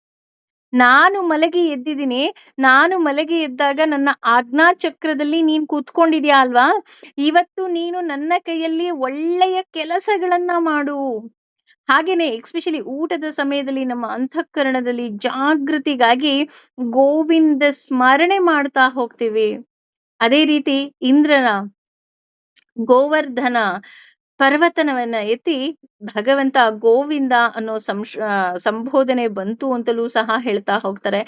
ನಾನು ಮಲಗಿ ಎದ್ದಿದ್ದೀನಿ. ನಾನು ಮಲಗಿ ಎದ್ದಾಗ ನನ್ನ ಆಜ್ಞಾಚಕ್ರದಲ್ಲಿ ನೀನು ಕೂತ್ಕೊಂಡಿದ್ಯಾ ಅಲ್ವಾ? ಇವತ್ತು ನೀನು ನನ್ನ ಕೈಯಲ್ಲಿ ಒಳ್ಳೆಯ ಕೆಲಸಗಳನ್ನ ಮಾಡು. ಹಾಗೇನೆ ಎಸ್ಪೆಷಲಿ ಊಟದ ಸಮಯದಲ್ಲಿ ನಮ್ಮ ಅಂತಃಕರಣದಲ್ಲಿ ಜಾಗೃತಿಗಾಗಿ ಗೋವಿಂದ ಸ್ಮರಣೆ ಮಾಡ್ತಾ ಹೋಗ್ತೀವಿ. ಅದೇ ರೀತಿ ಇಂದ್ರನ ಗೋವರ್ಧನ ಪರ್ವತನವನ್ನ ಎತ್ತಿ ಭಗವಂತ ಗೋವಿಂದ ಅನ್ನೋ ಸಂಬೋಧನೆ ಬಂತು ಅಂತಲೂ ಸಹ ಹೇಳ್ತಾ ಹೋಗ್ತಾರೆ.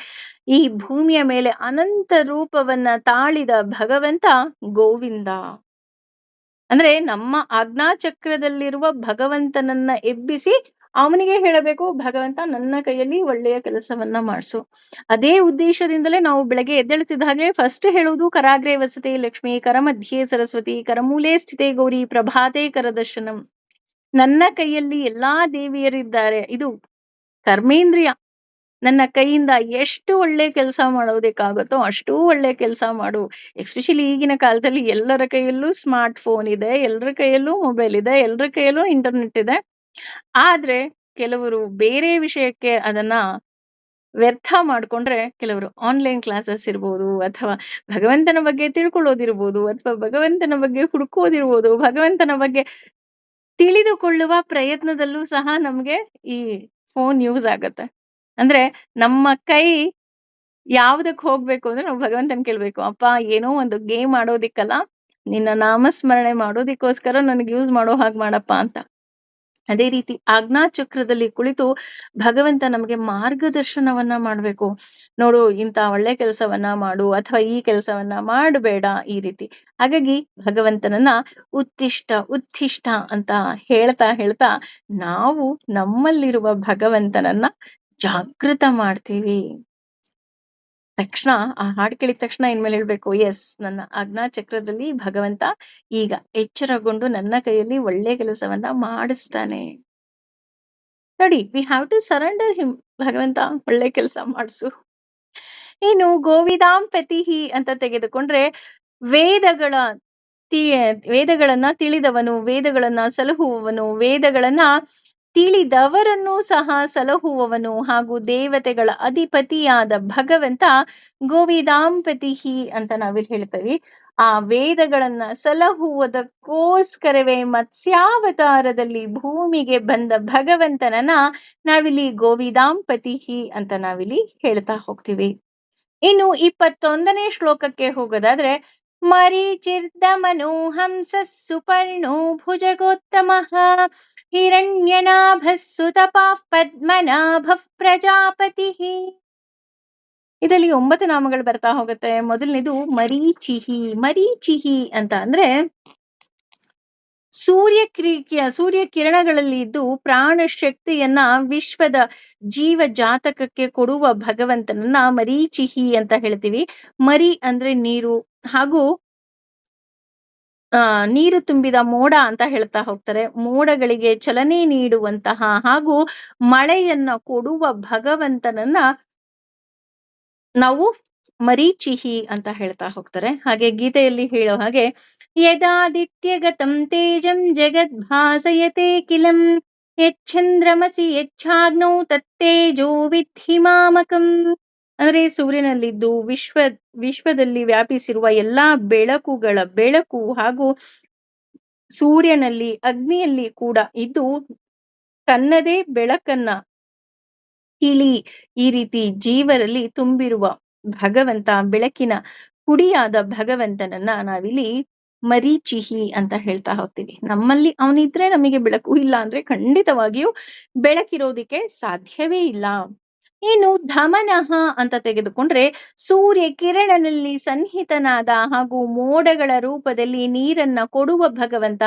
ಈ ಭೂಮಿಯ ಮೇಲೆ ಅನಂತ ರೂಪವನ್ನ ತಾಳಿದ ಭಗವಂತ ಗೋವಿಂದ. ಅಂದ್ರೆ ನಮ್ಮ ಆಜ್ಞಾಚಕ್ರದಲ್ಲಿರುವ ಭಗವಂತನನ್ನ ಎಬ್ಬಿಸಿ ಅವನಿಗೆ ಹೇಳಬೇಕು, ಭಗವಂತ ನನ್ನ ಕೈಯಲ್ಲಿ ಒಳ್ಳೆಯ ಕೆಲಸವನ್ನ ಮಾಡಿಸು. ಅದೇ ಉದ್ದೇಶದಿಂದಲೇ ನಾವು ಬೆಳಗ್ಗೆ ಎದ್ದೇಳ್ತಿದ್ದ ಹಾಗೆ ಫಸ್ಟ್ ಹೇಳುವುದು ಕರಾಗ್ರೆ ವಸತೆ ಲಕ್ಷ್ಮಿ, ಕರ ಮಧ್ಯೆ ಸರಸ್ವತಿ, ಕರಮೂಲೆ ಸ್ಥಿತೆ ಗೌರಿ, ಪ್ರಭಾತೆ ಕರದರ್ಶನಂ. ನನ್ನ ಕೈಯಲ್ಲಿ ಎಲ್ಲಾ ದೇವಿಯರಿದ್ದಾರೆ. ಇದು ಕರ್ಮೇಂದ್ರಿಯ. ನನ್ನ ಕೈಯಿಂದ ಎಷ್ಟು ಒಳ್ಳೆ ಕೆಲಸ ಮಾಡೋದಕ್ಕಾಗುತ್ತೋ ಅಷ್ಟೂ ಒಳ್ಳೆ ಕೆಲಸ ಮಾಡು. ಎಸ್ಪೆಷಲಿ ಈಗಿನ ಕಾಲದಲ್ಲಿ ಎಲ್ಲರ ಕೈಯಲ್ಲೂ ಸ್ಮಾರ್ಟ್ ಫೋನ್ ಇದೆ, ಎಲ್ಲರ ಕೈಯಲ್ಲೂ ಮೊಬೈಲ್ ಇದೆ, ಎಲ್ಲರ ಕೈಯಲ್ಲೂ ಇಂಟರ್ನೆಟ್ ಇದೆ. ಆದ್ರೆ ಕೆಲವರು ಬೇರೆ ವಿಷಯಕ್ಕೆ ಅದನ್ನ ವ್ಯರ್ಥ ಮಾಡ್ಕೊಂಡ್ರೆ, ಕೆಲವರು ಆನ್ಲೈನ್ ಕ್ಲಾಸಸ್ ಇರ್ಬೋದು, ಅಥವಾ ಭಗವಂತನ ಬಗ್ಗೆ ತಿಳ್ಕೊಳ್ಳೋದಿರ್ಬೋದು, ಅಥವಾ ಭಗವಂತನ ಬಗ್ಗೆ ಹುಡುಕೋದಿರ್ಬೋದು, ಭಗವಂತನ ಬಗ್ಗೆ ತಿಳಿದುಕೊಳ್ಳುವ ಪ್ರಯತ್ನದಲ್ಲೂ ಸಹ ನಮ್ಗೆ ಈ ಫೋನ್ ಯೂಸ್ ಆಗತ್ತೆ. ಅಂದ್ರೆ ನಮ್ಮ ಕೈ ಯಾವ್ದಕ್ ಹೋಗ್ಬೇಕು ಅಂದ್ರೆ ನಾವು ಭಗವಂತನ್ ಕೇಳ್ಬೇಕು, ಅಪ್ಪ ಏನೋ ಒಂದು ಗೇಮ್ ಆಡೋದಿಕ್ಕಲ್ಲ, ನಿನ್ನ ನಾಮಸ್ಮರಣೆ ಮಾಡೋದಿಕ್ಕೋಸ್ಕರ ನನಗೆ ಯೂಸ್ ಮಾಡೋ ಹಾಗೆ ಮಾಡಪ್ಪ ಅಂತ. ಅದೇ ರೀತಿ ಆಜ್ಞಾಚಕ್ರದಲ್ಲಿ ಕುಳಿತು ಭಗವಂತ ನಮಗೆ ಮಾರ್ಗದರ್ಶನವನ್ನ ಮಾಡ್ಬೇಕು. ನೋಡು, ಇಂಥ ಒಳ್ಳೆ ಕೆಲಸವನ್ನ ಮಾಡು ಅಥವಾ ಈ ಕೆಲಸವನ್ನ ಮಾಡಬೇಡ, ಈ ರೀತಿ. ಹಾಗಾಗಿ ಭಗವಂತನನ್ನ ಉತ್ತಿಷ್ಟ ಉತ್ತಿಷ್ಟ ಅಂತ ಹೇಳ್ತಾ ಹೇಳ್ತಾ ನಾವು ನಮ್ಮಲ್ಲಿರುವ ಭಗವಂತನನ್ನ ಜಾಗೃತ ಮಾಡ್ತೀವಿ. ತಕ್ಷಣ ಆ ಹಾಡು ಕೇಳಿದ ತಕ್ಷಣ ಇನ್ಮೇಲೆ ಹೇಳ್ಬೇಕು, ಎಸ್, ನನ್ನ ಆಜ್ಞಾಚಕ್ರದಲ್ಲಿ ಭಗವಂತ ಈಗ ಎಚ್ಚರಗೊಂಡು ನನ್ನ ಕೈಯಲ್ಲಿ ಒಳ್ಳೆ ಕೆಲಸವನ್ನ ಮಾಡಿಸ್ತಾನೆ. ನೋಡಿ, we have to surrender him. ಭಗವಂತ ಒಳ್ಳೆ ಕೆಲಸ ಮಾಡಿಸು. ಇನ್ನು ಗೋವಿದಾಂ ಪತಿಹಿ ಅಂತ ತೆಗೆದುಕೊಂಡ್ರೆ, ವೇದಗಳ ವೇದಗಳನ್ನ ತಿಳಿದವನು, ವೇದಗಳನ್ನ ಸಲಹುವವನು, ವೇದಗಳನ್ನ ತಿಳಿದವರನ್ನು ಸಹ ಸಲಹುವವನು ಹಾಗೂ ದೇವತೆಗಳ ಅಧಿಪತಿಯಾದ ಭಗವಂತ ಗೋವಿದಾಂಪತಿಹಿ ಅಂತ ನಾವಿಲ್ಲಿ ಹೇಳ್ತೀವಿ. ಆ ವೇದಗಳನ್ನ ಸಲಹುವುದಕ್ಕೋಸ್ಕರವೇ ಮತ್ಸ್ಯಾವತಾರದಲ್ಲಿ ಭೂಮಿಗೆ ಬಂದ ಭಗವಂತನನ್ನ ನಾವಿಲ್ಲಿ ಗೋವಿದಾಂಪತಿಹಿ ಅಂತ ನಾವಿಲ್ಲಿ ಹೇಳ್ತಾ ಹೋಗ್ತೀವಿ. ಇನ್ನು 21ನೇ ಶ್ಲೋಕಕ್ಕೆ ಹೋಗೋದಾದ್ರೆ, ಮರೀಚಿರ್ದಮನು ಹಂಸ ಸುಪರ್ಣೋ ಭುಜಗೋತ್ತಮಃ ಹಿರಣ್ಯನಾಭಸ್ಸುತಪಾಃ ಪದ್ಮನಾಭಃ ಪ್ರಜಾಪತಿಃ. ಇದರಲ್ಲಿ 9 ನಾಮಗಳು ಬರ್ತಾ ಹೋಗುತ್ತೆ. ಮೊದಲನೇದು ಮರೀಚಿಹಿ. ಮರೀಚಿಹಿ ಅಂತ ಅಂದ್ರೆ ಸೂರ್ಯ ಕಿರಣಗಳಲ್ಲಿ ಇದ್ದು ಪ್ರಾಣ ಶಕ್ತಿಯನ್ನ ವಿಶ್ವದ ಜೀವ ಜಾತಕಕ್ಕೆ ಕೊಡುವ ಭಗವಂತನನ್ನ ಮರೀಚಿಹಿ ಅಂತ ಹೇಳ್ತೀವಿ. ಮರಿ ಅಂದ್ರೆ ನೀರು, ಹಾಗೂ ನೀರು ತುಂಬಿದ ಮೋಡ ಅಂತ ಹೇಳ್ತಾ ಹೋಗ್ತಾರೆ. ಮೋಡಗಳಿಗೆ ಚಲನೆ ನೀಡುವಂತಹ ಹಾಗೂ ಮಳೆಯನ್ನ ಕೊಡುವ ಭಗವಂತನನ್ನ ನಾವು ಮರೀಚಿಹಿ ಅಂತ ಹೇಳ್ತಾ ಹೋಗ್ತಾರೆ. ಹಾಗೆ ಗೀತೆಯಲ್ಲಿ ಹೇಳೋ ಹಾಗೆ, ಯದಾದಿತ್ಯಗತಂ ತೇಜಂ ಜಗದ್ಭಾಸಯತೆ ಕಿಲಂ ಯಚ್ಛಂದ್ರಮಸಿ ಯಚ್ಛಾಗ್ನೌ ತತ್ತೇಜೋ ವಿದ್ಧಿ ಮಾಮಕಂ. ಅಂದ್ರೆ ಸೂರ್ಯನಲ್ಲಿದ್ದು ವಿಶ್ವದಲ್ಲಿ ವ್ಯಾಪಿಸಿರುವ ಎಲ್ಲಾ ಬೆಳಕುಗಳ ಬೆಳಕು ಹಾಗೂ ಸೂರ್ಯನಲ್ಲಿ ಅಗ್ನಿಯಲ್ಲಿ ಕೂಡ ಇದ್ದು ತನ್ನದೇ ಬೆಳಕನ್ನ ತಿಳಿ, ಈ ರೀತಿ ಜೀವರಲ್ಲಿ ತುಂಬಿರುವ ಭಗವಂತ, ಬೆಳಕಿನ ಕುಡಿಯಾದ ಭಗವಂತನನ್ನ ನಾವಿಲ್ಲಿ ಮರೀಚಿಹಿ ಅಂತ ಹೇಳ್ತಾ ಹೋಗ್ತೀವಿ. ನಮ್ಮಲ್ಲಿ ಅವನಿದ್ರೆ ನಮಗೆ ಬೆಳಕು, ಇಲ್ಲ ಅಂದ್ರೆ ಖಂಡಿತವಾಗಿಯೂ ಬೆಳಕಿರೋದಿಕ್ಕೆ ಸಾಧ್ಯವೇ ಇಲ್ಲ. ಇನ್ನು ಧಮನಃ ಅಂತ ತೆಗೆದುಕೊಂಡ್ರೆ, ಸೂರ್ಯ ಕಿರಣನಲ್ಲಿ ಸನ್ನಿಹಿತನಾದ ಹಾಗೂ ಮೋಡಗಳ ರೂಪದಲ್ಲಿ ನೀರನ್ನ ಕೊಡುವ ಭಗವಂತ.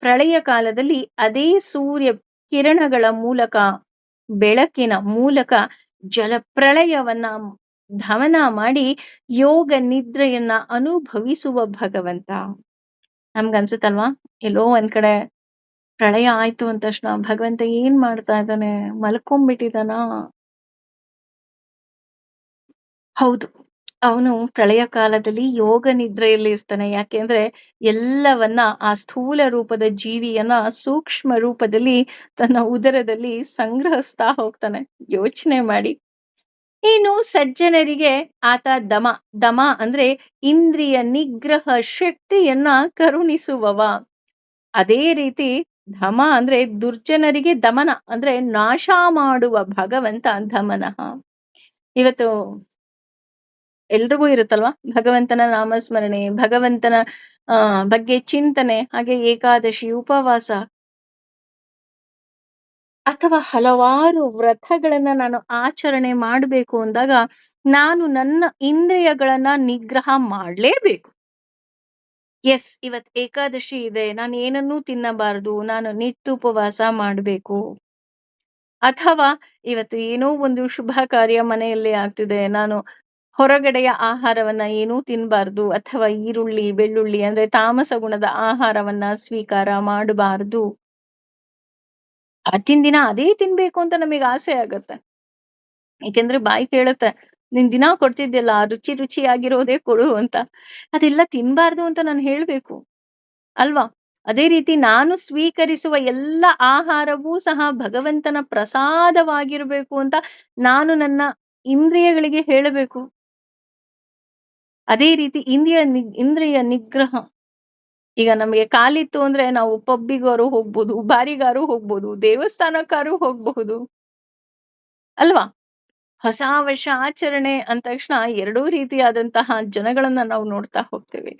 ಪ್ರಳಯ ಕಾಲದಲ್ಲಿ ಅದೇ ಸೂರ್ಯ ಕಿರಣಗಳ ಮೂಲಕ, ಬೆಳಕಿನ ಮೂಲಕ ಜಲಪ್ರಳಯವನ್ನ ಧಮನ ಮಾಡಿ ಯೋಗ ನಿದ್ರೆಯನ್ನ ಅನುಭವಿಸುವ ಭಗವಂತ. ನಮ್ಗನ್ಸುತ್ತಲ್ವಾ, ಎಲ್ಲೋ ಒಂದ್ ಕಡೆ ಪ್ರಳಯ ಆಯ್ತು ಅಂದ ತಕ್ಷಣ ಭಗವಂತ ಏನ್ ಮಾಡ್ತಾ ಇದ್ದಾನೆ, ಮಲ್ಕೊಂಡ್ಬಿಟ್ಟಿದಾನ? ಹೌದು, ಅವನು ಪ್ರಳಯ ಕಾಲದಲ್ಲಿ ಯೋಗ ನಿದ್ರೆಯಲ್ಲಿ ಇರ್ತಾನೆ. ಯಾಕೆಂದ್ರೆ ಎಲ್ಲವನ್ನ, ಆ ಸ್ಥೂಲ ರೂಪದ ಜೀವಿಯನ್ನ ಸೂಕ್ಷ್ಮ ರೂಪದಲ್ಲಿ ತನ್ನ ಉದರದಲ್ಲಿ ಸಂಗ್ರಹಿಸ್ತಾ ಹೋಗ್ತಾನೆ. ಯೋಚನೆ ಮಾಡಿ. ಇನ್ನು ಸಜ್ಜನರಿಗೆ ಆತ ದಮ. ದಮ ಅಂದ್ರೆ ಇಂದ್ರಿಯ ನಿಗ್ರಹ ಶಕ್ತಿಯನ್ನ ಕರುಣಿಸುವವ. ಅದೇ ರೀತಿ ಧಮ ಅಂದ್ರೆ ದುರ್ಜನರಿಗೆ ದಮನ ಅಂದ್ರೆ ನಾಶ ಮಾಡುವ ಭಗವಂತ ಧಮನಃ. ಇವತ್ತು ಎಲ್ರಿಗೂ ಇರುತ್ತಲ್ವಾ ಭಗವಂತನ ನಾಮಸ್ಮರಣೆ, ಭಗವಂತನ ಬಗ್ಗೆ ಚಿಂತನೆ, ಹಾಗೆ ಏಕಾದಶಿ ಉಪವಾಸ ಅಥವಾ ಹಲವಾರು ವ್ರತಗಳನ್ನ ನಾನು ಆಚರಣೆ ಮಾಡಬೇಕು ಅಂದಾಗ ನಾನು ನನ್ನ ಇಂದ್ರಿಯಗಳನ್ನ ನಿಗ್ರಹ ಮಾಡಲೇಬೇಕು. ಎಸ್, ಇವತ್ ಏಕಾದಶಿ ಇದೆ, ನಾನು ಏನನ್ನೂ ತಿನ್ನಬಾರದು, ನಾನು ನಿಟ್ಟುಪವಾಸ ಮಾಡಬೇಕು. ಅಥವಾ ಇವತ್ತು ಏನೋ ಒಂದು ಶುಭ ಕಾರ್ಯ ಮನೆಯಲ್ಲಿ ಆಗ್ತಿದೆ, ನಾನು ಹೊರಗಡೆಯ ಆಹಾರವನ್ನ ಏನೂ ತಿನ್ನಬಾರ್ದು, ಅಥವಾ ಈರುಳ್ಳಿ ಬೆಳ್ಳುಳ್ಳಿ ಅಂದ್ರೆ ತಾಮಸ ಗುಣದ ಆಹಾರವನ್ನ ಸ್ವೀಕಾರ ಮಾಡಬಾರದು. ಅವತ್ತಿನ ದಿನ ಅದೇ ತಿನ್ಬೇಕು ಅಂತ ನಮಗೆ ಆಸೆ ಆಗತ್ತೆ. ಏಕೆಂದ್ರೆ ಬಾಯಿ ಕೇಳುತ್ತೆ, ನೀನ್ ದಿನಾ ಕೊಡ್ತಿದ್ಯಲ್ಲ ರುಚಿ ರುಚಿಯಾಗಿರೋದೇ ಕೊಡು ಅಂತ. ಅದೆಲ್ಲ ತಿನ್ಬಾರ್ದು ಅಂತ ನಾನು ಹೇಳ್ಬೇಕು ಅಲ್ವಾ? ಅದೇ ರೀತಿ ನಾನು ಸ್ವೀಕರಿಸುವ ಎಲ್ಲ ಆಹಾರವೂ ಸಹ ಭಗವಂತನ ಪ್ರಸಾದವಾಗಿರಬೇಕು ಅಂತ ನಾನು ನನ್ನ ಇಂದ್ರಿಯಗಳಿಗೆ ಹೇಳಬೇಕು. ಅದೇ ರೀತಿ ಇಂದ್ರಿಯ ನಿಗ್ರಹ. ಈಗ ನಮಗೆ ಕಾಲಿತ್ತು ಅಂದ್ರೆ ನಾವು ಪಬ್ಬಿಗಾರು ಹೋಗ್ಬೋದು, ಬಾರಿಗಾರು ಹೋಗ್ಬೋದು, ದೇವಸ್ಥಾನಕ್ಕಾರು ಹೋಗಬಹುದು ಅಲ್ವಾ? ಹೊಸ ವರ್ಷ ಆಚರಣೆ ಅಂದ ತಕ್ಷಣ ಎರಡೂ ರೀತಿಯಾದಂತಹ ಜನಗಳನ್ನ ನಾವು ನೋಡ್ತಾ ಹೋಗ್ತೇವೆ.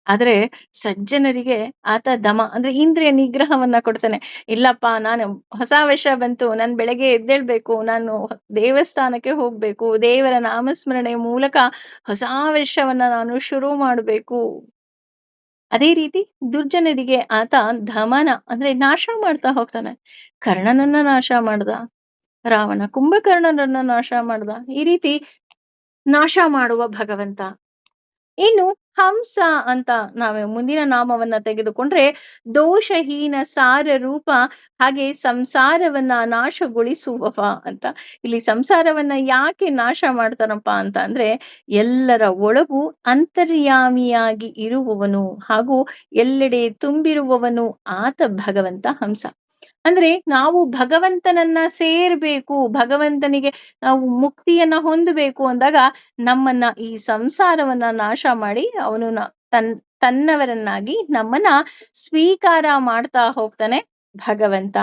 ಆದ್ರೆ ಸಜ್ಜನರಿಗೆ ಆತ ದಮ ಅಂದ್ರೆ ಇಂದ್ರಿಯ ನಿಗ್ರಹವನ್ನ ಕೊಡ್ತಾನೆ. ಇಲ್ಲಪ್ಪ, ನಾನು ಹೊಸ ವರ್ಷ ಬಂತು, ನಾನು ಬೆಳಗ್ಗೆ ಎದ್ದೇಳ್ಬೇಕು, ನಾನು ದೇವಸ್ಥಾನಕ್ಕೆ ಹೋಗ್ಬೇಕು, ದೇವರ ನಾಮಸ್ಮರಣೆ ಮೂಲಕ ಹೊಸ ವರ್ಷವನ್ನ ನಾನು ಶುರು ಮಾಡಬೇಕು. ಅದೇ ರೀತಿ ದುರ್ಜನರಿಗೆ ಆತ ಧಮನ ಅಂದ್ರೆ ನಾಶ ಮಾಡ್ತಾ ಹೋಗ್ತಾನೆ. ಕರ್ಣನನ್ನ ನಾಶ ಮಾಡ್ದ, ರಾವಣ ಕುಂಭಕರ್ಣನನ್ನ ನಾಶ ಮಾಡ್ದ. ಈ ರೀತಿ ನಾಶ ಮಾಡುವ ಭಗವಂತ. ಇನ್ನು ಹಂಸ ಅಂತ ನಾವು ಮುಂದಿನ ನಾಮವನ್ನ ತೆಗೆದುಕೊಂಡ್ರೆ ದೋಷಹೀನ ಸಾರ ರೂಪ, ಹಾಗೆ ಸಂಸಾರವನ್ನ ನಾಶಗೊಳಿಸುವವ ಅಂತ. ಇಲ್ಲಿ ಸಂಸಾರವನ್ನ ಯಾಕೆ ನಾಶ ಮಾಡ್ತಾನಪ್ಪ ಅಂತ ಅಂದ್ರೆ ಎಲ್ಲರ ಒಳಗೂ ಅಂತರ್ಯಾಮಿಯಾಗಿ ಇರುವವನು ಹಾಗೂ ಎಲ್ಲೆಡೆ ತುಂಬಿರುವವನು ಆತ ಭಗವಂತ ಹಂಸ. ಅಂದ್ರೆ ನಾವು ಭಗವಂತನನ್ನ ಸೇರ್ಬೇಕು, ಭಗವಂತನಿಗೆ ನಾವು ಮುಕ್ತಿಯನ್ನ ಹೊಂದಬೇಕು ಅಂದಾಗ ನಮ್ಮನ್ನ ಈ ಸಂಸಾರವನ್ನ ನಾಶ ಮಾಡಿ ಅವನು ತನ್ನವರನ್ನಾಗಿ ನಮ್ಮನ್ನ ಸ್ವೀಕಾರ ಮಾಡ್ತಾ ಹೋಗ್ತಾನೆ ಭಗವಂತ.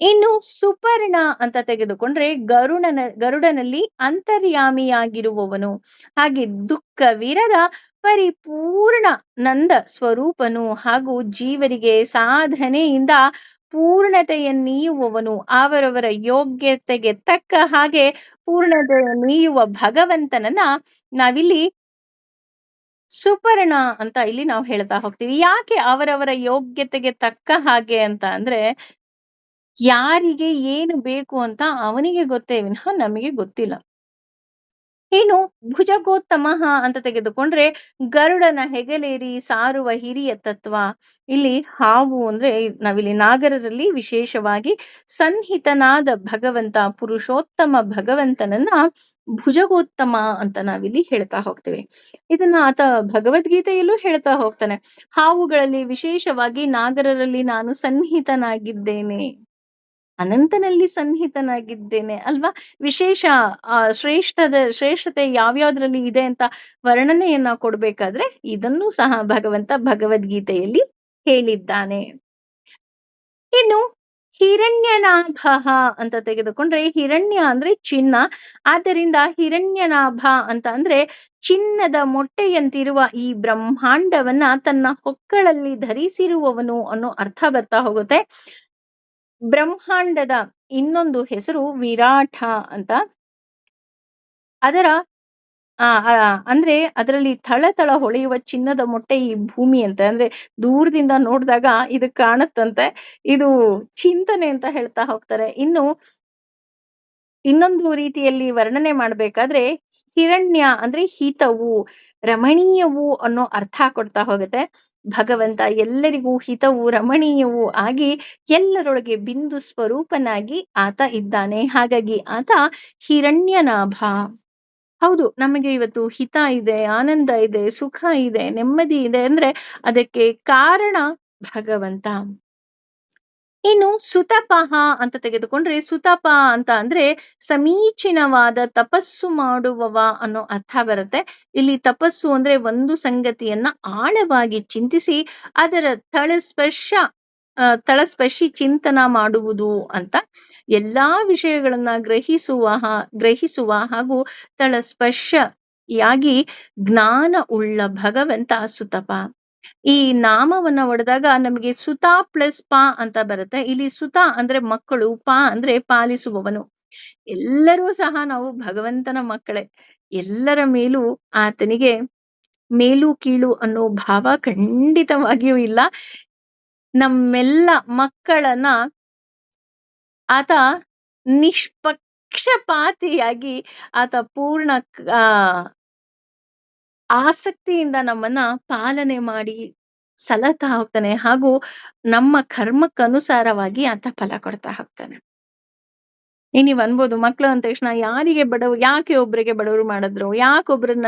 ಇನ್ನು ಸುಪರ್ಣ ಅಂತ ತೆಗೆದುಕೊಂಡ್ರೆ ಗರುಡನಲ್ಲಿ ಅಂತರ್ಯಾಮಿಯಾಗಿರುವವನು, ಹಾಗೆ ದುಃಖವಿರದ ಪರಿಪೂರ್ಣ ನಂದ ಸ್ವರೂಪನು, ಹಾಗೂ ಜೀವರಿಗೆ ಸಾಧನೆಯಿಂದ ಪೂರ್ಣತೆಯನ್ನೀಯುವವನು, ಅವರವರ ಯೋಗ್ಯತೆಗೆ ತಕ್ಕ ಹಾಗೆ ಪೂರ್ಣತೆಯನ್ನೀಯುವ ಭಗವಂತನನ್ನ ನಾವಿಲ್ಲಿ ಸುಪರ್ಣ ಅಂತ ಇಲ್ಲಿ ನಾವು ಹೇಳ್ತಾ ಹೋಗ್ತೀವಿ. ಯಾಕೆ ಅವರವರ ಯೋಗ್ಯತೆಗೆ ತಕ್ಕ ಹಾಗೆ ಅಂತ ಅಂದ್ರೆ ಯಾರಿಗೆ ಏನು ಬೇಕು ಅಂತ ಅವನಿಗೆ ಗೊತ್ತೇ ವಿನಃ ನಮಗೆ ಗೊತ್ತಿಲ್ಲ. ಇನ್ನು ಭುಜಗೋತ್ತಮಃ ಅಂತ ತೆಗೆದುಕೊಂಡ್ರೆ ಗರುಡನ ಹೆಗಲೇರಿ ಸಾರುವ ಹಿರಿಯ ತತ್ವ. ಇಲ್ಲಿ ಹಾವು ಅಂದ್ರೆ ನಾವಿಲ್ಲಿ ನಾಗರರಲ್ಲಿ ವಿಶೇಷವಾಗಿ ಸನ್ನಿಹಿತನಾದ ಭಗವಂತ ಪುರುಷೋತ್ತಮ ಭಗವಂತನನ್ನ ಭುಜಗೋತ್ತಮ ಅಂತ ನಾವಿಲ್ಲಿ ಹೇಳ್ತಾ ಹೋಗ್ತೇವೆ. ಇದನ್ನ ಆತ ಭಗವದ್ಗೀತೆಯಲ್ಲೂ ಹೇಳ್ತಾ ಹೋಗ್ತಾನೆ. ಹಾವುಗಳಲ್ಲಿ ವಿಶೇಷವಾಗಿ ನಾಗರರಲ್ಲಿ ನಾನು ಸನ್ನಿಹಿತನಾಗಿದ್ದೇನೆ, ಅನಂತನಲ್ಲಿ ಸನ್ನಿಹಿತನಾಗಿದ್ದೇನೆ ಅಲ್ವಾ? ವಿಶೇಷ ಶ್ರೇಷ್ಠತೆ ಯಾವ್ಯಾವ್ದ್ರಲ್ಲಿ ಇದೆ ಅಂತ ವರ್ಣನೆಯನ್ನ ಕೊಡ್ಬೇಕಾದ್ರೆ ಇದನ್ನೂ ಸಹ ಭಗವಂತ ಭಗವದ್ಗೀತೆಯಲ್ಲಿ ಹೇಳಿದ್ದಾನೆ. ಇನ್ನು ಹಿರಣ್ಯನಾಭ ಅಂತ ತೆಗೆದುಕೊಂಡ್ರೆ ಹಿರಣ್ಯ ಅಂದ್ರೆ ಚಿನ್ನ, ಆದ್ದರಿಂದ ಹಿರಣ್ಯನಾಭ ಅಂತ ಅಂದ್ರೆ ಚಿನ್ನದ ಮೊಟ್ಟೆಯಂತಿರುವ ಈ ಬ್ರಹ್ಮಾಂಡವನ್ನ ತನ್ನ ಹೊಕ್ಕಳಲ್ಲಿ ಧರಿಸಿರುವವನು ಅನ್ನೋ ಅರ್ಥ ಬರ್ತಾ ಹೋಗುತ್ತೆ. ಬ್ರಹ್ಮಾಂಡದ ಇನ್ನೊಂದು ಹೆಸರು ವಿರಾಟ ಅಂತ. ಅದರ ಅಂದ್ರೆ ಅದರಲ್ಲಿ ಥಳಥಳ ಹೊಳೆಯುವ ಚಿನ್ನದ ಮೊಟ್ಟೆ ಈ ಭೂಮಿ ಅಂತೆ. ಅಂದ್ರೆ ದೂರದಿಂದ ನೋಡಿದಾಗ ಇದು ಕಾಣುತ್ತಂತೆ. ಇದು ಚಿಂತನೆ ಅಂತ ಹೇಳ್ತಾ ಹೋಗ್ತಾರೆ. ಇನ್ನು ಇನ್ನೊಂದು ರೀತಿಯಲ್ಲಿ ವರ್ಣನೆ ಮಾಡ್ಬೇಕಾದ್ರೆ ಹಿರಣ್ಯ ಅಂದ್ರೆ ಹಿತವು, ರಮಣೀಯವು ಅನ್ನೋ ಅರ್ಥ ಕೊಡ್ತಾ ಹೋಗುತ್ತೆ. ಭಗವಂತ ಎಲ್ಲರಿಗೂ ಹಿತವು ರಮಣೀಯವು ಆಗಿ ಎಲ್ಲರೊಳಗೆ ಬಿಂದು ಸ್ವರೂಪನಾಗಿ ಆತ ಇದ್ದಾನೆ. ಹಾಗಾಗಿ ಆತ ಹಿರಣ್ಯನಾಭ. ಹೌದು, ನಮಗೆ ಇವತ್ತು ಹಿತ ಇದೆ, ಆನಂದ ಇದೆ, ಸುಖ ಇದೆ, ನೆಮ್ಮದಿ ಇದೆ ಅಂದ್ರೆ ಅದಕ್ಕೆ ಕಾರಣ ಭಗವಂತ. ಇನ್ನು ಸುತಪಃ ಅಂತ ತೆಗೆದುಕೊಂಡ್ರೆ, ಸುತಪ ಅಂತ ಅಂದ್ರೆ ಸಮೀಚೀನವಾದ ತಪಸ್ಸು ಮಾಡುವವ ಅನ್ನೋ ಅರ್ಥ ಬರುತ್ತೆ. ಇಲ್ಲಿ ತಪಸ್ಸು ಅಂದ್ರೆ ಒಂದು ಸಂಗತಿಯನ್ನ ಆಳವಾಗಿ ಚಿಂತಿಸಿ ಅದರ ತಳಸ್ಪರ್ಶ ತಳಸ್ಪರ್ಶಿ ಚಿಂತನ ಮಾಡುವುದು ಅಂತ. ಎಲ್ಲಾ ವಿಷಯಗಳನ್ನ ಗ್ರಹಿಸುವ ಹಾಗೂ ತಳಸ್ಪರ್ಶಿಯಾಗಿ ಜ್ಞಾನ ಉಳ್ಳ ಭಗವಂತ ಸುತಪ. ಈ ನಾಮವನ್ನ ಒಡೆದಾಗ ನಮಗೆ ಸುತ ಪ್ಲಸ್ ಪ ಅಂತ ಬರುತ್ತೆ. ಇಲ್ಲಿ ಸುತ ಅಂದ್ರೆ ಮಕ್ಕಳು, ಪ ಅಂದ್ರೆ ಪಾಲಿಸುವವನು. ಎಲ್ಲರೂ ಸಹ ನಾವು ಭಗವಂತನ ಮಕ್ಕಳೇ. ಎಲ್ಲರ ಮೇಲೂ ಆತನಿಗೆ ಮೇಲು ಕೀಳು ಅನ್ನೋ ಭಾವ ಖಂಡಿತವಾಗಿಯೂ ಇಲ್ಲ. ನಮ್ಮೆಲ್ಲ ಮಕ್ಕಳನ್ನ ಆತ ನಿಷ್ಪಕ್ಷಪಾತಿಯಾಗಿ ಆತ ಪೂರ್ಣ ಆ ಆಸಕ್ತಿಯಿಂದ ನಮ್ಮನ್ನ ಪಾಲನೆ ಮಾಡಿ ಸಲತಾ ಹೋಗ್ತಾನೆ, ಹಾಗೂ ನಮ್ಮ ಕರ್ಮಕ್ಕನುಸಾರವಾಗಿ ಆತ ಫಲ ಕೊಡ್ತಾ ಹೋಗ್ತಾನೆ. ನೀವ್ ಅನ್ಬೋದು, ಮಕ್ಳು ಅಂದ ತಕ್ಷಣ ಯಾರಿಗೆ ಬಡವರು, ಯಾಕೆ ಒಬ್ರಿಗೆ ಬಡವರು ಮಾಡಿದ್ರು, ಯಾಕೊಬ್ರನ್ನ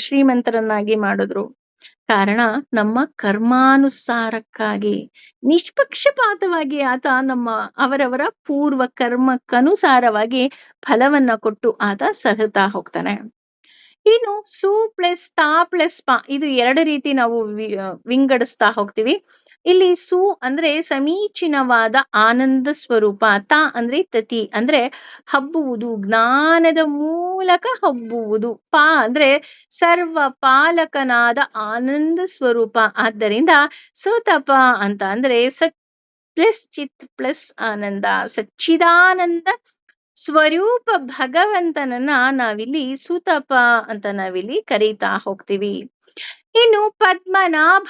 ಶ್ರೀಮಂತರನ್ನಾಗಿ ಮಾಡಿದ್ರು? ಕಾರಣ ನಮ್ಮ ಕರ್ಮಾನುಸಾರಕ್ಕಾಗಿ ನಿಷ್ಪಕ್ಷಪಾತವಾಗಿ ಆತ ಅವರವರ ಪೂರ್ವ ಕರ್ಮಕ್ಕನುಸಾರವಾಗಿ ಫಲವನ್ನ ಕೊಟ್ಟು ಆತ ಸಲಹುತ್ತಾ ಹೋಗ್ತಾನೆ. ಇನ್ನು ಸು ಪ್ಲಸ್ ತಾ ಪ್ಲಸ್ ಪ, ಇದು ಎರಡು ರೀತಿ ನಾವು ವಿಂಗಡಿಸ್ತಾ ಹೋಗ್ತೀವಿ. ಇಲ್ಲಿ ಸು ಅಂದ್ರೆ ಸಮೀಚೀನವಾದ ಆನಂದ ಸ್ವರೂಪ, ತ ಅಂದ್ರೆ ತತಿ ಅಂದ್ರೆ ಹಬ್ಬುವುದು, ಜ್ಞಾನದ ಮೂಲಕ ಹಬ್ಬುವುದು, ಪ ಅಂದ್ರೆ ಸರ್ವ ಪಾಲಕನಾದ ಆನಂದ ಸ್ವರೂಪ. ಆದ್ದರಿಂದ ಸುತಪ ಅಂತ ಅಂದ್ರೆ ಸತ್ ಪ್ಲಸ್ ಚಿತ್ ಪ್ಲಸ್ ಆನಂದ, ಸಚ್ಚಿದಾನಂದ ಸ್ವರೂಪ ಭಗವಂತನನ್ನ ನಾವಿಲ್ಲಿ ಸುತಪ ಅಂತ ನಾವಿಲ್ಲಿ ಕರೀತಾ ಹೋಗ್ತೀವಿ. ಇನ್ನು ಪದ್ಮನಾಭ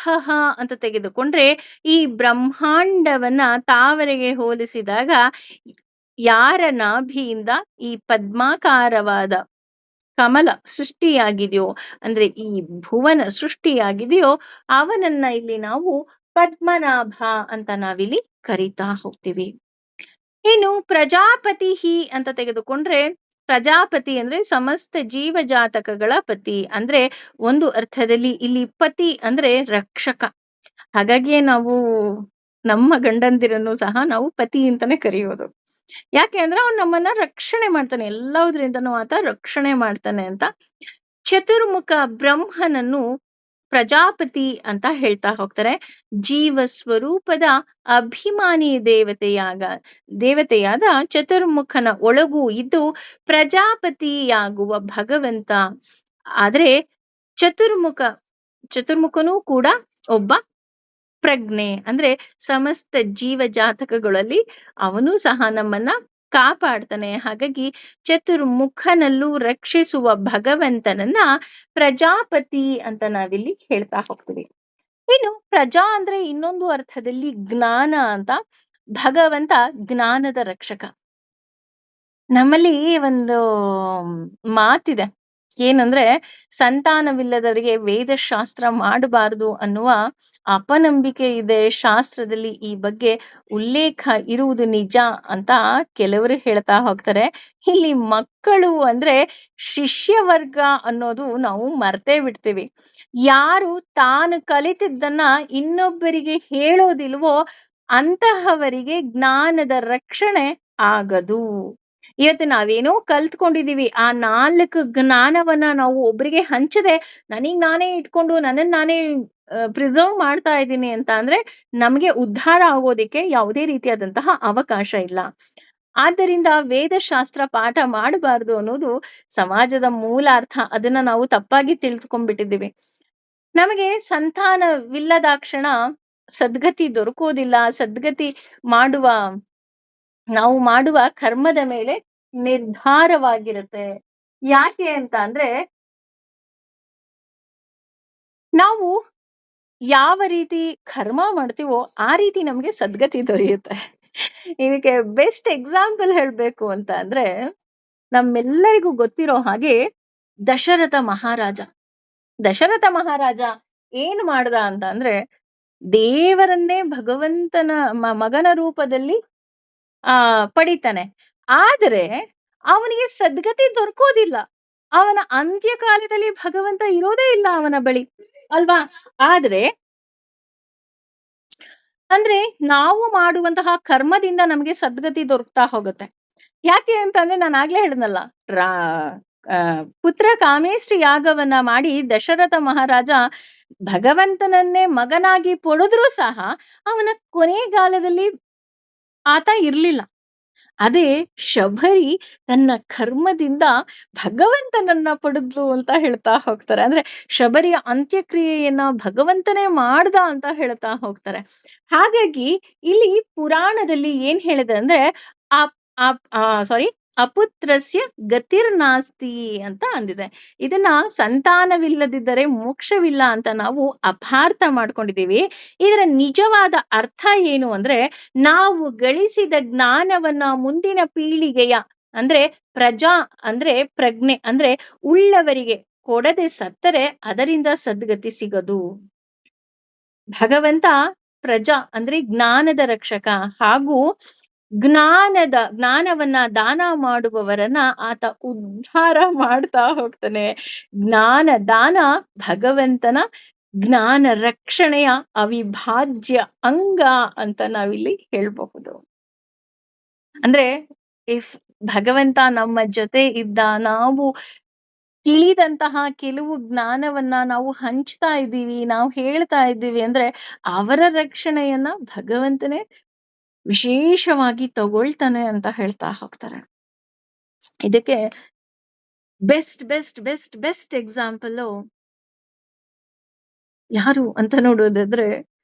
ಅಂತ ತೆಗೆದುಕೊಂಡ್ರೆ, ಈ ಬ್ರಹ್ಮಾಂಡವನ್ನ ತಾವರೆಗೆ ಹೋಲಿಸಿದಾಗ ಯಾರ ನಾಭಿಯಿಂದ ಈ ಪದ್ಮಾಕಾರವಾದ ಕಮಲ ಸೃಷ್ಟಿಯಾಗಿದೆಯೋ, ಅಂದ್ರೆ ಈ ಭುವನ ಸೃಷ್ಟಿಯಾಗಿದೆಯೋ, ಅವನನ್ನ ಇಲ್ಲಿ ನಾವು ಪದ್ಮನಾಭ ಅಂತ ನಾವಿಲ್ಲಿ ಕರೀತಾ ಹೋಗ್ತೀವಿ. ಇನ್ನು ಪ್ರಜಾಪತಿ ಅಂತ ತೆಗೆದುಕೊಂಡ್ರೆ, ಪ್ರಜಾಪತಿ ಅಂದ್ರೆ ಸಮಸ್ತ ಜೀವಜಾತಕಗಳ ಪತಿ. ಅಂದ್ರೆ ಒಂದು ಅರ್ಥದಲ್ಲಿ ಇಲ್ಲಿ ಪತಿ ಅಂದ್ರೆ ರಕ್ಷಕ. ಹಾಗಾಗಿಯೇ ನಾವು ನಮ್ಮ ಗಂಡಂದಿರನ್ನು ಸಹ ನಾವು ಪತಿ ಅಂತಾನೆ ಕರೆಯೋದು. ಯಾಕೆ ಅಂದ್ರೆ ಅವ್ನು ನಮ್ಮನ್ನ ರಕ್ಷಣೆ ಮಾಡ್ತಾನೆ, ಎಲ್ಲದರಿಂದನೂ ಆತ ರಕ್ಷಣೆ ಮಾಡ್ತಾನೆ ಅಂತ. ಚತುರ್ಮುಖ ಬ್ರಹ್ಮನನ್ನು ಪ್ರಜಾಪತಿ ಅಂತ ಹೇಳ್ತಾ ಹೋಗ್ತಾರೆ. ಜೀವ ಸ್ವರೂಪದ ಅಭಿಮಾನಿ ದೇವತೆಯಾದ ಚತುರ್ಮುಖನ ಒಳಗೂ ಇದ್ದು ಪ್ರಜಾಪತಿಯಾಗುವ ಭಗವಂತ. ಆದ್ರೆ ಚತುರ್ಮುಖನೂ ಕೂಡ ಒಬ್ಬ ಪ್ರಜ್ಞೆ. ಅಂದ್ರೆ ಸಮಸ್ತ ಜೀವ ಜಾತಕಗಳಲ್ಲಿ ಅವನು ಸಹ ನಮ್ಮನ್ನ ಕಾಪಾಡ್ತಾನೆ. ಹಾಗಾಗಿ ಚತುರ್ಮುಖನಲ್ಲೂ ರಕ್ಷಿಸುವ ಭಗವಂತನನ್ನ ಪ್ರಜಾಪತಿ ಅಂತ ನಾವಿಲ್ಲಿ ಹೇಳ್ತಾ ಹೋಗ್ತೀವಿ. ಇನ್ನು ಪ್ರಜಾ ಅಂದ್ರೆ ಇನ್ನೊಂದು ಅರ್ಥದಲ್ಲಿ ಜ್ಞಾನ ಅಂತ. ಭಗವಂತ ಜ್ಞಾನದ ರಕ್ಷಕ. ನಮ್ಮಲ್ಲಿ ಒಂದು ಮಾತಿದೆ, ಏನಂದ್ರೆ ಸಂತಾನವಿಲ್ಲದವರಿಗೆ ವೇದಶಾಸ್ತ್ರ ಮಾಡಬಾರದು ಅನ್ನುವ ಅಪನಂಬಿಕೆ ಇದೆ. ಶಾಸ್ತ್ರದಲ್ಲಿ ಈ ಬಗ್ಗೆ ಉಲ್ಲೇಖ ಇರುವುದು ನಿಜ ಅಂತ ಕೆಲವರು ಹೇಳ್ತಾ ಹೋಗ್ತಾರೆ. ಇಲ್ಲಿ ಮಕ್ಕಳು ಅಂದ್ರೆ ಶಿಷ್ಯವರ್ಗ ಅನ್ನೋದು ನಾವು ಮರ್ತೇ ಬಿಡ್ತೀವಿ. ಯಾರು ತಾನು ಕಲಿತಿದ್ದನ್ನ ಇನ್ನೊಬ್ಬರಿಗೆ ಹೇಳೋದಿಲ್ವೋ ಅಂತಹವರಿಗೆ ಜ್ಞಾನದ ರಕ್ಷಣೆ ಆಗದು. ಇವತ್ತು ನಾವೇನೋ ಕಲ್ತ್ಕೊಂಡಿದೀವಿ, ಆ 4 ಜ್ಞಾನವನ್ನ ನಾವು ಒಬ್ರಿಗೆ ಹಂಚದೆ ನನಗ್ ನಾನೇ ಇಟ್ಕೊಂಡು ನನ್ನನ್ನು ನಾನೇ ಪ್ರಿಸರ್ವ್ ಮಾಡ್ತಾ ಇದ್ದೀನಿ ಅಂತ ಅಂದ್ರೆ ನಮಗೆ ಉದ್ಧಾರ ಆಗೋದಿಕ್ಕೆ ಯಾವುದೇ ರೀತಿಯಾದಂತಹ ಅವಕಾಶ ಇಲ್ಲ. ಆದ್ದರಿಂದ ವೇದಶಾಸ್ತ್ರ ಪಾಠ ಮಾಡಬಾರದು ಅನ್ನೋದು ಸಮಾಜದ ಮೂಲಾರ್ಥ. ಅದನ್ನ ನಾವು ತಪ್ಪಾಗಿ ತಿಳಿದುಕೊಂಡ್ಬಿಟ್ಟಿದ್ದೀವಿ. ನಮಗೆ ಸಂತಾನವಿಲ್ಲದಾಕ್ಷಣ ಸದ್ಗತಿ ದೊರಕೋದಿಲ್ಲ. ಸದ್ಗತಿ ಮಾಡುವ ನಾವು ಮಾಡುವ ಕರ್ಮದ ಮೇಲೆ ನಿರ್ಧಾರವಾಗಿರುತ್ತೆ. ಯಾಕೆ ಅಂತ ಅಂದ್ರೆ, ನಾವು ಯಾವ ರೀತಿ ಕರ್ಮ ಮಾಡ್ತೀವೋ ಆ ರೀತಿ ನಮ್ಗೆ ಸದ್ಗತಿ ದೊರೆಯುತ್ತೆ. ಇದಕ್ಕೆ ಬೆಸ್ಟ್ ಎಕ್ಸಾಂಪಲ್ ಹೇಳ್ಬೇಕು ಅಂತ ಅಂದ್ರೆ, ನಮ್ಮೆಲ್ಲರಿಗೂ ಗೊತ್ತಿರೋ ಹಾಗೆ ದಶರಥ ಮಹಾರಾಜ ಏನ್ ಮಾಡ್ದ ಅಂತ ಅಂದ್ರೆ, ದೇವರನ್ನೇ ಭಗವಂತನ ಮಗನ ರೂಪದಲ್ಲಿ ಪಡಿತಾನೆ. ಆದರೆ ಅವನಿಗೆ ಸದ್ಗತಿ ದೊರಕೋದಿಲ್ಲ. ಅವನ ಅಂತ್ಯಕಾಲದಲ್ಲಿ ಭಗವಂತ ಇರೋದೇ ಇಲ್ಲ ಅವನ ಬಳಿ, ಅಲ್ವಾ? ಆದ್ರೆ ಅಂದ್ರೆ ನಾವು ಮಾಡುವಂತಹ ಕರ್ಮದಿಂದ ನಮಗೆ ಸದ್ಗತಿ ದೊರಕ್ತಾ ಹೋಗುತ್ತೆ. ಯಾಕೆ ಅಂತಂದ್ರೆ ನಾನಾಗ್ಲೇ ಹೇಳಿದ್ನಲ್ಲ, ರಾ ಪುತ್ರ ಕಾಮೇಷ್ಟಿ ಯಾಗವನ್ನ ಮಾಡಿ ದಶರಥ ಮಹಾರಾಜ ಭಗವಂತನನ್ನೇ ಮಗನಾಗಿ ಪಡೆದ್ರೂ ಸಹ ಅವನ ಕೊನೆಗಾಲದಲ್ಲಿ ಆತ ಇರ್ಲಿಲ್ಲ. ಅದೇ ಶಬರಿ ತನ್ನ ಕರ್ಮದಿಂದ ಭಗವಂತನನ್ನ ಪಡೆದ್ಲು ಅಂತ ಹೇಳ್ತಾ ಹೋಗ್ತಾರೆ. ಅಂದ್ರೆ ಶಬರಿಯ ಅಂತ್ಯಕ್ರಿಯೆಯನ್ನ ಭಗವಂತನೇ ಮಾಡ್ದ ಅಂತ ಹೇಳ್ತಾ ಹೋಗ್ತಾರೆ. ಹಾಗಾಗಿ ಇಲ್ಲಿ ಪುರಾಣದಲ್ಲಿ ಏನ್ ಹೇಳಿದೆ ಅಂದ್ರೆ ಅಪ್ ಅಪ್ ಸಾರಿ ಅಪುತ್ರಸ್ಯ ಗತಿರ್ನಾಸ್ತಿ ಅಂತ ಅಂದಿದೆ. ಇದನ್ನ ಸಂತಾನವಿಲ್ಲದಿದ್ದರೆ ಮೋಕ್ಷವಿಲ್ಲ ಅಂತ ನಾವು ಅಪಾರ್ಥ ಮಾಡ್ಕೊಂಡಿದೀವಿ. ಇದರ ನಿಜವಾದ ಅರ್ಥ ಏನು ಅಂದ್ರೆ, ನಾವು ಗಳಿಸಿದ ಜ್ಞಾನವನ್ನ ಮುಂದಿನ ಪೀಳಿಗೆಯ ಅಂದ್ರೆ ಪ್ರಜಾ ಅಂದ್ರೆ ಪ್ರಜ್ಞೆ ಅಂದ್ರೆ ಉಳ್ಳವರಿಗೆ ಕೊಡದೆ ಸತ್ತರೆ ಅದರಿಂದ ಸದ್ಗತಿ ಸಿಗದು. ಭಗವಂತ ಪ್ರಜಾ ಅಂದ್ರೆ ಜ್ಞಾನದ ರಕ್ಷಕ ಹಾಗೂ ಜ್ಞಾನವನ್ನ ದಾನ ಮಾಡುವವರನ್ನ ಆತ ಉದ್ಧಾರ ಮಾಡ್ತಾ ಹೋಗ್ತಾನೆ. ಜ್ಞಾನ ದಾನ ಭಗವಂತನ ಜ್ಞಾನ ರಕ್ಷಣೆಯ ಅವಿಭಾಜ್ಯ ಅಂಗ ಅಂತ ನಾವಿಲ್ಲಿ ಹೇಳ್ಬಹುದು. ಅಂದ್ರೆ ಇಫ್ ಭಗವಂತ ನಮ್ಮ ಜೊತೆ ಇದ್ದ, ನಾವು ತಿಳಿದಂತಹ ಕೆಲವು ಜ್ಞಾನವನ್ನ ನಾವು ಹಂಚ್ತಾ ಇದ್ದೀವಿ, ನಾವು ಹೇಳ್ತಾ ಇದ್ದೀವಿ ಅಂದ್ರೆ ಅವರ ರಕ್ಷಣೆಯನ್ನ ಭಗವಂತನೇ ವಿಶೇಷವಾಗಿ ತಗೊಳ್ತಾನೆ ಅಂತ ಹೇಳ್ತಾ ಹೋಗ್ತಾರೆ. ಇದಕ್ಕೆ best best best best example ಯಾರು ಅಂತ ನೋಡೋದಾದ್ರೆ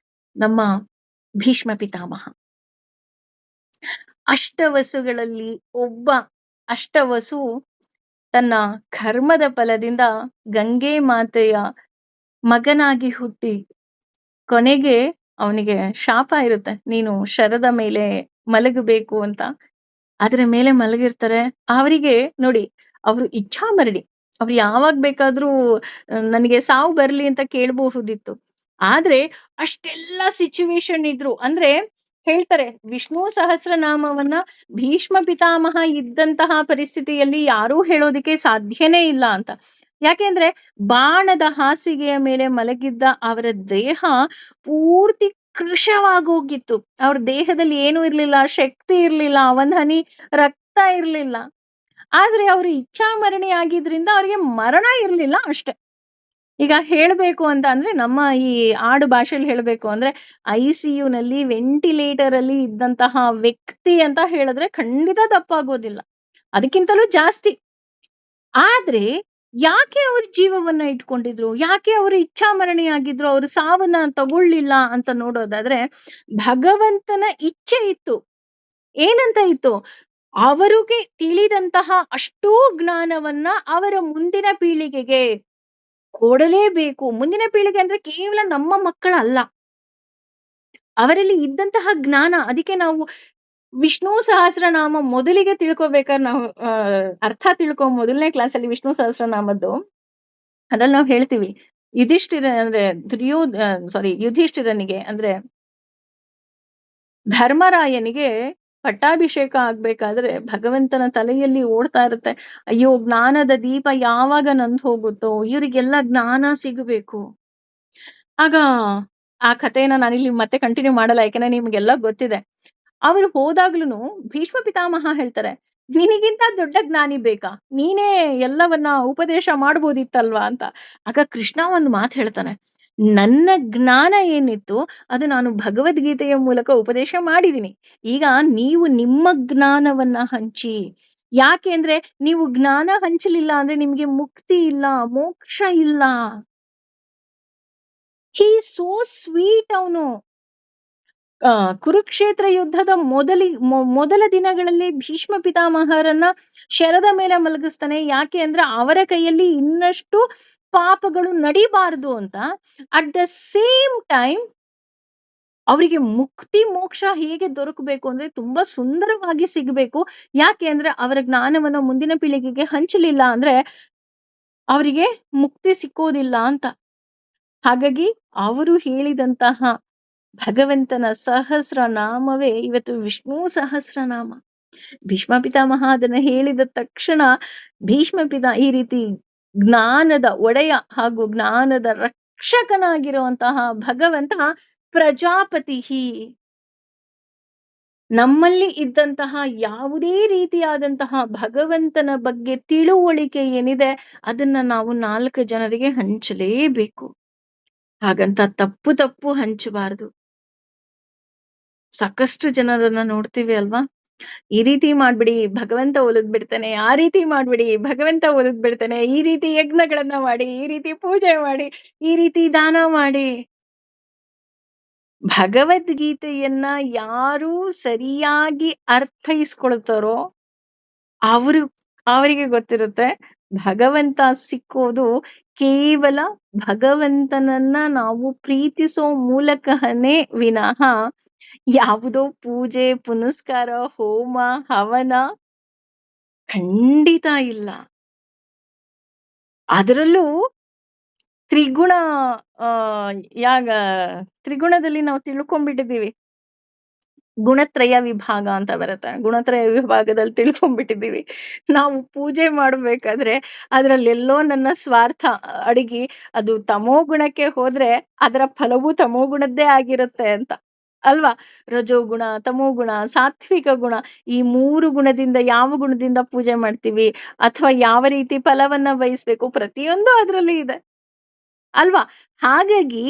ನಮ್ಮ ಭೀಷ್ಮ ಪಿತಾಮಹ. ಅಷ್ಟವಸುಗಳಲ್ಲಿ ಒಬ್ಬ ಅಷ್ಟವಸು ತನ್ನ ಕರ್ಮದ ಫಲದಿಂದ ಗಂಗೆ ಮಾತೆಯ ಮಗನಾಗಿ ಹುಟ್ಟಿ ಕೊನೆಗೆ ಅವನಿಗೆ ಶಾಪ ಇರುತ್ತೆ, ನೀನು ಶರದ ಮೇಲೆ ಮಲಗಬೇಕು ಅಂತ. ಅದರ ಮೇಲೆ ಮಲಗಿರ್ತಾರೆ. ಅವರಿಗೆ ನೋಡಿ, ಅವರು ಇಚ್ಛಾಮರಣಿ, ಅವ್ರು ಯಾವಾಗ ಬೇಕಾದ್ರೂ ನನಗೆ ಸಾವು ಬರ್ಲಿ ಅಂತ ಕೇಳಬಹುದಿತ್ತು. ಆದ್ರೆ ಅಷ್ಟೆಲ್ಲ ಸಿಚುವೇಶನ್ ಇದ್ರು ಅಂದ್ರೆ ಹೇಳ್ತಾರೆ, ವಿಷ್ಣು ಸಹಸ್ರನಾಮವನ್ನ ಭೀಷ್ಮ ಪಿತಾಮಹ ಇದ್ದಂತಹ ಪರಿಸ್ಥಿತಿಯಲ್ಲಿ ಯಾರೂ ಹೇಳೋದಿಕ್ಕೆ ಸಾಧ್ಯನೇ ಇಲ್ಲ ಅಂತ. ಯಾಕೆಂದ್ರೆ ಬಾಣದ ಹಾಸಿಗೆಯ ಮೇಲೆ ಮಲಗಿದ್ದ ಅವರ ದೇಹ ಪೂರ್ತಿ ಕೃಶವಾಗೋಗಿತ್ತು. ಅವ್ರ ದೇಹದಲ್ಲಿ ಏನೂ ಇರ್ಲಿಲ್ಲ, ಶಕ್ತಿ ಇರ್ಲಿಲ್ಲ, ಒಂದ್ ಹನಿ ರಕ್ತ ಇರ್ಲಿಲ್ಲ. ಆದ್ರೆ ಅವರು ಇಚ್ಛಾಮರಣಿ ಆಗಿದ್ರಿಂದ ಅವ್ರಿಗೆ ಮರಣ ಇರ್ಲಿಲ್ಲ ಅಷ್ಟೆ. ಈಗ ಹೇಳ್ಬೇಕು ಅಂತ ಅಂದ್ರೆ ನಮ್ಮ ಈ ಆಡು ಭಾಷೆಯಲ್ಲಿ ಹೇಳ್ಬೇಕು ಅಂದ್ರೆ ICU ನಲ್ಲಿ ವೆಂಟಿಲೇಟರ್ ಅಲ್ಲಿ ಇದ್ದಂತಹ ವ್ಯಕ್ತಿ ಅಂತ ಹೇಳಿದ್ರೆ ಖಂಡಿತ ತಪ್ಪಾಗೋದಿಲ್ಲ, ಅದಕ್ಕಿಂತಲೂ ಜಾಸ್ತಿ. ಆದ್ರೆ ಯಾಕೆ ಅವ್ರ ಜೀವವನ್ನ ಇಟ್ಕೊಂಡಿದ್ರು, ಯಾಕೆ ಅವರು ಇಚ್ಛಾಮರಣಿ ಆಗಿದ್ರು, ಅವರು ಸಾವನ್ನ ತಗೊಳ್ಳಿಲ್ಲ ಅಂತ ನೋಡೋದಾದ್ರೆ ಭಗವಂತನ ಇಚ್ಛೆ ಇತ್ತು. ಏನಂತ ಇತ್ತು, ಅವರಿಗೆ ತಿಳಿದಂತಹ ಅಷ್ಟೂ ಜ್ಞಾನವನ್ನ ಅವರ ಮುಂದಿನ ಪೀಳಿಗೆಗೆ ಕೊಡಲೇಬೇಕು. ಮುಂದಿನ ಪೀಳಿಗೆ ಅಂದ್ರೆ ಕೇವಲ ನಮ್ಮ ಮಕ್ಕಳಲ್ಲ, ಅವರಲ್ಲಿ ಇದ್ದಂತಹ ಜ್ಞಾನ. ಅದಕ್ಕೆ ನಾವು ವಿಷ್ಣು ಸಹಸ್ರನಾಮ ಮೊದಲಿಗೆ ತಿಳ್ಕೊಬೇಕಾದ್ರೆ ನಾವು ಅರ್ಥ ಮೊದಲನೇ ಕ್ಲಾಸಲ್ಲಿ ವಿಷ್ಣು ಸಹಸ್ರನಾಮದ್ದು ಅದ್ರಲ್ಲಿ ನಾವು ಹೇಳ್ತೀವಿ, ಅಂದ್ರೆ ಯುಧಿಷ್ಠಿರನಿಗೆ ಅಂದ್ರೆ ಧರ್ಮರಾಯನಿಗೆ ಪಟ್ಟಾಭಿಷೇಕ ಆಗ್ಬೇಕಾದ್ರೆ ಭಗವಂತನ ತಲೆಯಲ್ಲಿ ಓಡ್ತಾ ಇರುತ್ತೆ, ಅಯ್ಯೋ ಜ್ಞಾನದ ದೀಪ ಯಾವಾಗ ನಂದು ಹೋಗುತ್ತೋ, ಇವರಿಗೆಲ್ಲ ಜ್ಞಾನ ಸಿಗಬೇಕು. ಆಗ ಆ ಕಥೆನ ನಾನಿಲ್ಲಿ ಮತ್ತೆ ಕಂಟಿನ್ಯೂ ಮಾಡಲ್ಲ, ಯಾಕಂದ್ರೆ ನಿಮ್ಗೆಲ್ಲ ಗೊತ್ತಿದೆ. ಅವರು ಹೋದಾಗ್ಲೂ ಭೀಷ್ಮ ಪಿತಾಮಹ ಹೇಳ್ತಾರೆ, ನಿನಗಿಂತ ದೊಡ್ಡ ಜ್ಞಾನಿ ಬೇಕಾ, ನೀನೇ ಎಲ್ಲವನ್ನ ಉಪದೇಶ ಮಾಡ್ಬೋದಿತ್ತಲ್ವಾ ಅಂತ. ಆಗ ಕೃಷ್ಣ ಒಂದು ಮಾತು ಹೇಳ್ತಾನೆ, ನನ್ನ ಜ್ಞಾನ ಏನಿತ್ತು ಅದು ನಾನು ಭಗವದ್ಗೀತೆಯ ಮೂಲಕ ಉಪದೇಶ ಮಾಡಿದೀನಿ. ಈಗ ನೀವು ನಿಮ್ಮ ಜ್ಞಾನವನ್ನ ಹಂಚಿ. ಯಾಕೆ ಅಂದ್ರೆ ನೀವು ಜ್ಞಾನ ಹಂಚಲಿಲ್ಲ ಅಂದ್ರೆ ನಿಮ್ಗೆ ಮುಕ್ತಿ ಇಲ್ಲ, ಮೋಕ್ಷ ಇಲ್ಲ. ಹೀ ಸೋ ಸ್ವೀಟ್. ಅವನು ಕುರುಕ್ಷೇತ್ರ ಯುದ್ಧದ ಮೊದಲ ದಿನಗಳಲ್ಲಿ ಭೀಷ್ಮ ಪಿತಾಮಹರನ್ನ ಶರದ ಮೇಲೆ ಮಲಗಿಸ್ತಾನೆ. ಯಾಕೆ ಅಂದ್ರೆ ಅವರ ಕೈಯಲ್ಲಿ ಇನ್ನಷ್ಟು ಪಾಪಗಳು ನಡಿಬಾರದು ಅಂತ. ಅಟ್ ದ ಸೇಮ್ ಟೈಮ್ ಅವರಿಗೆ ಮುಕ್ತಿ ಮೋಕ್ಷ ಹೇಗೆ ದೊರಕಬೇಕು ಅಂದ್ರೆ ತುಂಬಾ ಸುಂದರವಾಗಿ ಸಿಗಬೇಕು. ಯಾಕೆ ಅಂದ್ರೆ ಅವರ ಜ್ಞಾನವನ್ನು ಮುಂದಿನ ಪೀಳಿಗೆಗೆ ಹಂಚಲಿಲ್ಲ ಅಂದ್ರೆ ಅವರಿಗೆ ಮುಕ್ತಿ ಸಿಕ್ಕೋದಿಲ್ಲ ಅಂತ. ಹಾಗಾಗಿ ಅವರು ಹೇಳಿದಂತಹ ಭಗವಂತನ ಸಹಸ್ರನಾಮವೇ ಇವತ್ತು ವಿಷ್ಣು ಸಹಸ್ರನಾಮ. ಭೀಷ್ಮ ಪಿತಾಮಹ ಅದನ್ನ ಹೇಳಿದ ತಕ್ಷಣ ಈ ರೀತಿ ಜ್ಞಾನದ ಒಡೆಯ ಹಾಗೂ ಜ್ಞಾನದ ರಕ್ಷಕನಾಗಿರುವಂತಹ ಭಗವಂತ ಪ್ರಜಾಪತಿ ನಮ್ಮಲ್ಲಿ ಇದ್ದಂತಹ ಯಾವುದೇ ರೀತಿಯಾದಂತಹ ಭಗವಂತನ ಬಗ್ಗೆ ತಿಳುವಳಿಕೆ ಏನಿದೆ ಅದನ್ನ ನಾವು 4 ಜನರಿಗೆ ಹಂಚಲೇಬೇಕು. ಹಾಗಂತ ತಪ್ಪು ತಪ್ಪು ಹಂಚಬಾರದು. ಸಾಕಷ್ಟು ಜನರನ್ನ ನೋಡ್ತೀವಿ ಅಲ್ವಾ? ಈ ರೀತಿ ಮಾಡ್ಬಿಡಿ ಭಗವಂತ ಒಲಿದ್ ಬಿಡ್ತಾನೆ, ಆ ರೀತಿ ಮಾಡ್ಬಿಡಿ ಭಗವಂತ ಒಲಿದ್ ಬಿಡ್ತಾನೆ, ಈ ರೀತಿ ಯಜ್ಞಗಳನ್ನ ಮಾಡಿ, ಈ ರೀತಿ ಪೂಜೆ ಮಾಡಿ, ಈ ರೀತಿ ದಾನ ಮಾಡಿ. ಭಗವದ್ಗೀತೆಯನ್ನ ಯಾರು ಸರಿಯಾಗಿ ಅರ್ಥೈಸ್ಕೊಳ್ತಾರೋ ಅವರು ಅವರಿಗೆ ಗೊತ್ತಿರುತ್ತೆ ಭಗವಂತ ಸಿಕ್ಕೋದು ಕೇವಲ ಭಗವಂತನನ್ನ ನಾವು ಪ್ರೀತಿಸೋ ಮೂಲಕನೇ ವಿನಃ ಯಾವುದೋ ಪೂಜೆ ಪುನಸ್ಕಾರ ಹೋಮ ಹವನ ಖಂಡಿತ ಇಲ್ಲ. ಅದರಲ್ಲೂ ತ್ರಿಗುಣ ಆ ಯಾಗ ತ್ರಿಗುಣದಲ್ಲಿ ನಾವು ತಿಳ್ಕೊಂಡ್ಬಿಟ್ಟಿದ್ದೀವಿ. ಗುಣತ್ರಯ ವಿಭಾಗ ಅಂತ ಬರುತ್ತೆ. ಗುಣತ್ರಯ ವಿಭಾಗದಲ್ಲಿ ತಿಳ್ಕೊಂಡ್ಬಿಟ್ಟಿದ್ದೀವಿ. ನಾವು ಪೂಜೆ ಮಾಡ್ಬೇಕಾದ್ರೆ ಅದ್ರಲ್ಲೆಲ್ಲೋ ನನ್ನ ಸ್ವಾರ್ಥ ಅಡಗಿ ಅದು ತಮೋ ಗುಣಕ್ಕೆ ಹೋದ್ರೆ ಅದರ ಫಲವೂ ತಮೋ ಗುಣದ್ದೇ ಆಗಿರುತ್ತೆ ಅಂತ. ಅಲ್ವಾ? ರಜೋಗುಣ, ತಮೋಗುಣ, ಸಾತ್ವಿಕ ಗುಣ ಈ 3 ಗುಣದಿಂದ ಯಾವ ಗುಣದಿಂದ ಪೂಜೆ ಮಾಡ್ತೀವಿ ಅಥವಾ ಯಾವ ರೀತಿ ಫಲವನ್ನ ಬಯಸ್ಬೇಕು ಪ್ರತಿಯೊಂದು ಅದರಲ್ಲಿ ಇದೆ. ಅಲ್ವಾ? ಹಾಗಾಗಿ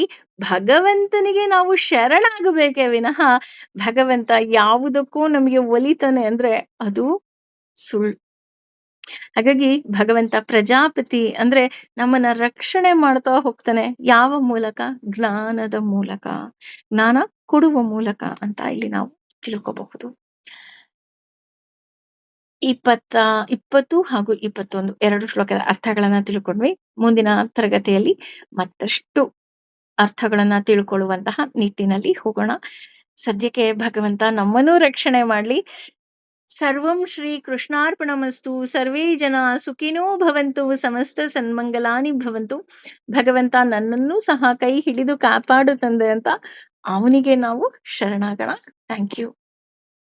ಭಗವಂತನಿಗೆ ನಾವು ಶರಣಾಗಬೇಕೇ ವಿನಃ ಭಗವಂತ ಯಾವುದಕ್ಕೂ ನಮಗೆ ಒಲಿತಾನೆ ಅಂದ್ರೆ ಅದು ಸುಳ್ಳು. ಹಾಗಾಗಿ ಭಗವಂತ ಪ್ರಜಾಪತಿ ಅಂದ್ರೆ ನಮ್ಮನ್ನ ರಕ್ಷಣೆ ಮಾಡ್ತಾ ಹೋಗ್ತಾನೆ. ಯಾವ ಮೂಲಕ? ಜ್ಞಾನದ ಮೂಲಕ, ಜ್ಞಾನ ಕೊಡುವ ಮೂಲಕ ಅಂತ ಇಲ್ಲಿ ನಾವು ತಿಳ್ಕೋಬಹುದು. 20 ಹಾಗೂ 21 2 ಶ್ಲೋಕದ ಅರ್ಥಗಳನ್ನ ತಿಳ್ಕೊಂಡ್ವಿ. ಮುಂದಿನ ತರಗತಿಯಲ್ಲಿ ಮತ್ತಷ್ಟು ಅರ್ಥಗಳನ್ನ ತಿಳ್ಕೊಳ್ಳುವಂತಹ ನಿಟ್ಟಿನಲ್ಲಿ ಹೋಗೋಣ. ಸದ್ಯಕ್ಕೆ ಭಗವಂತ ನಮ್ಮನ್ನೂ ರಕ್ಷಣೆ ಮಾಡ್ಲಿ. ಸರ್ವಂ ಶ್ರೀ ಕೃಷ್ಣಾರ್ಪಣಮಸ್ತು. ಸರ್ವೇ ಜನ ಸುಖಿನೋ ಭವಂತು. ಸಮಸ್ತ ಸನ್ಮಂಗಲಾನಿ ಭವಂತು. ಭಗವಂತ ನನ್ನನ್ನೂ ಸಹ ಕೈ ಹಿಡಿದು ಕಾಪಾಡು ತಂದೆ ಅಂತ ಅವನಿಗೆ ನಾವು ಶರಣಾಗೋಣ. Thank you.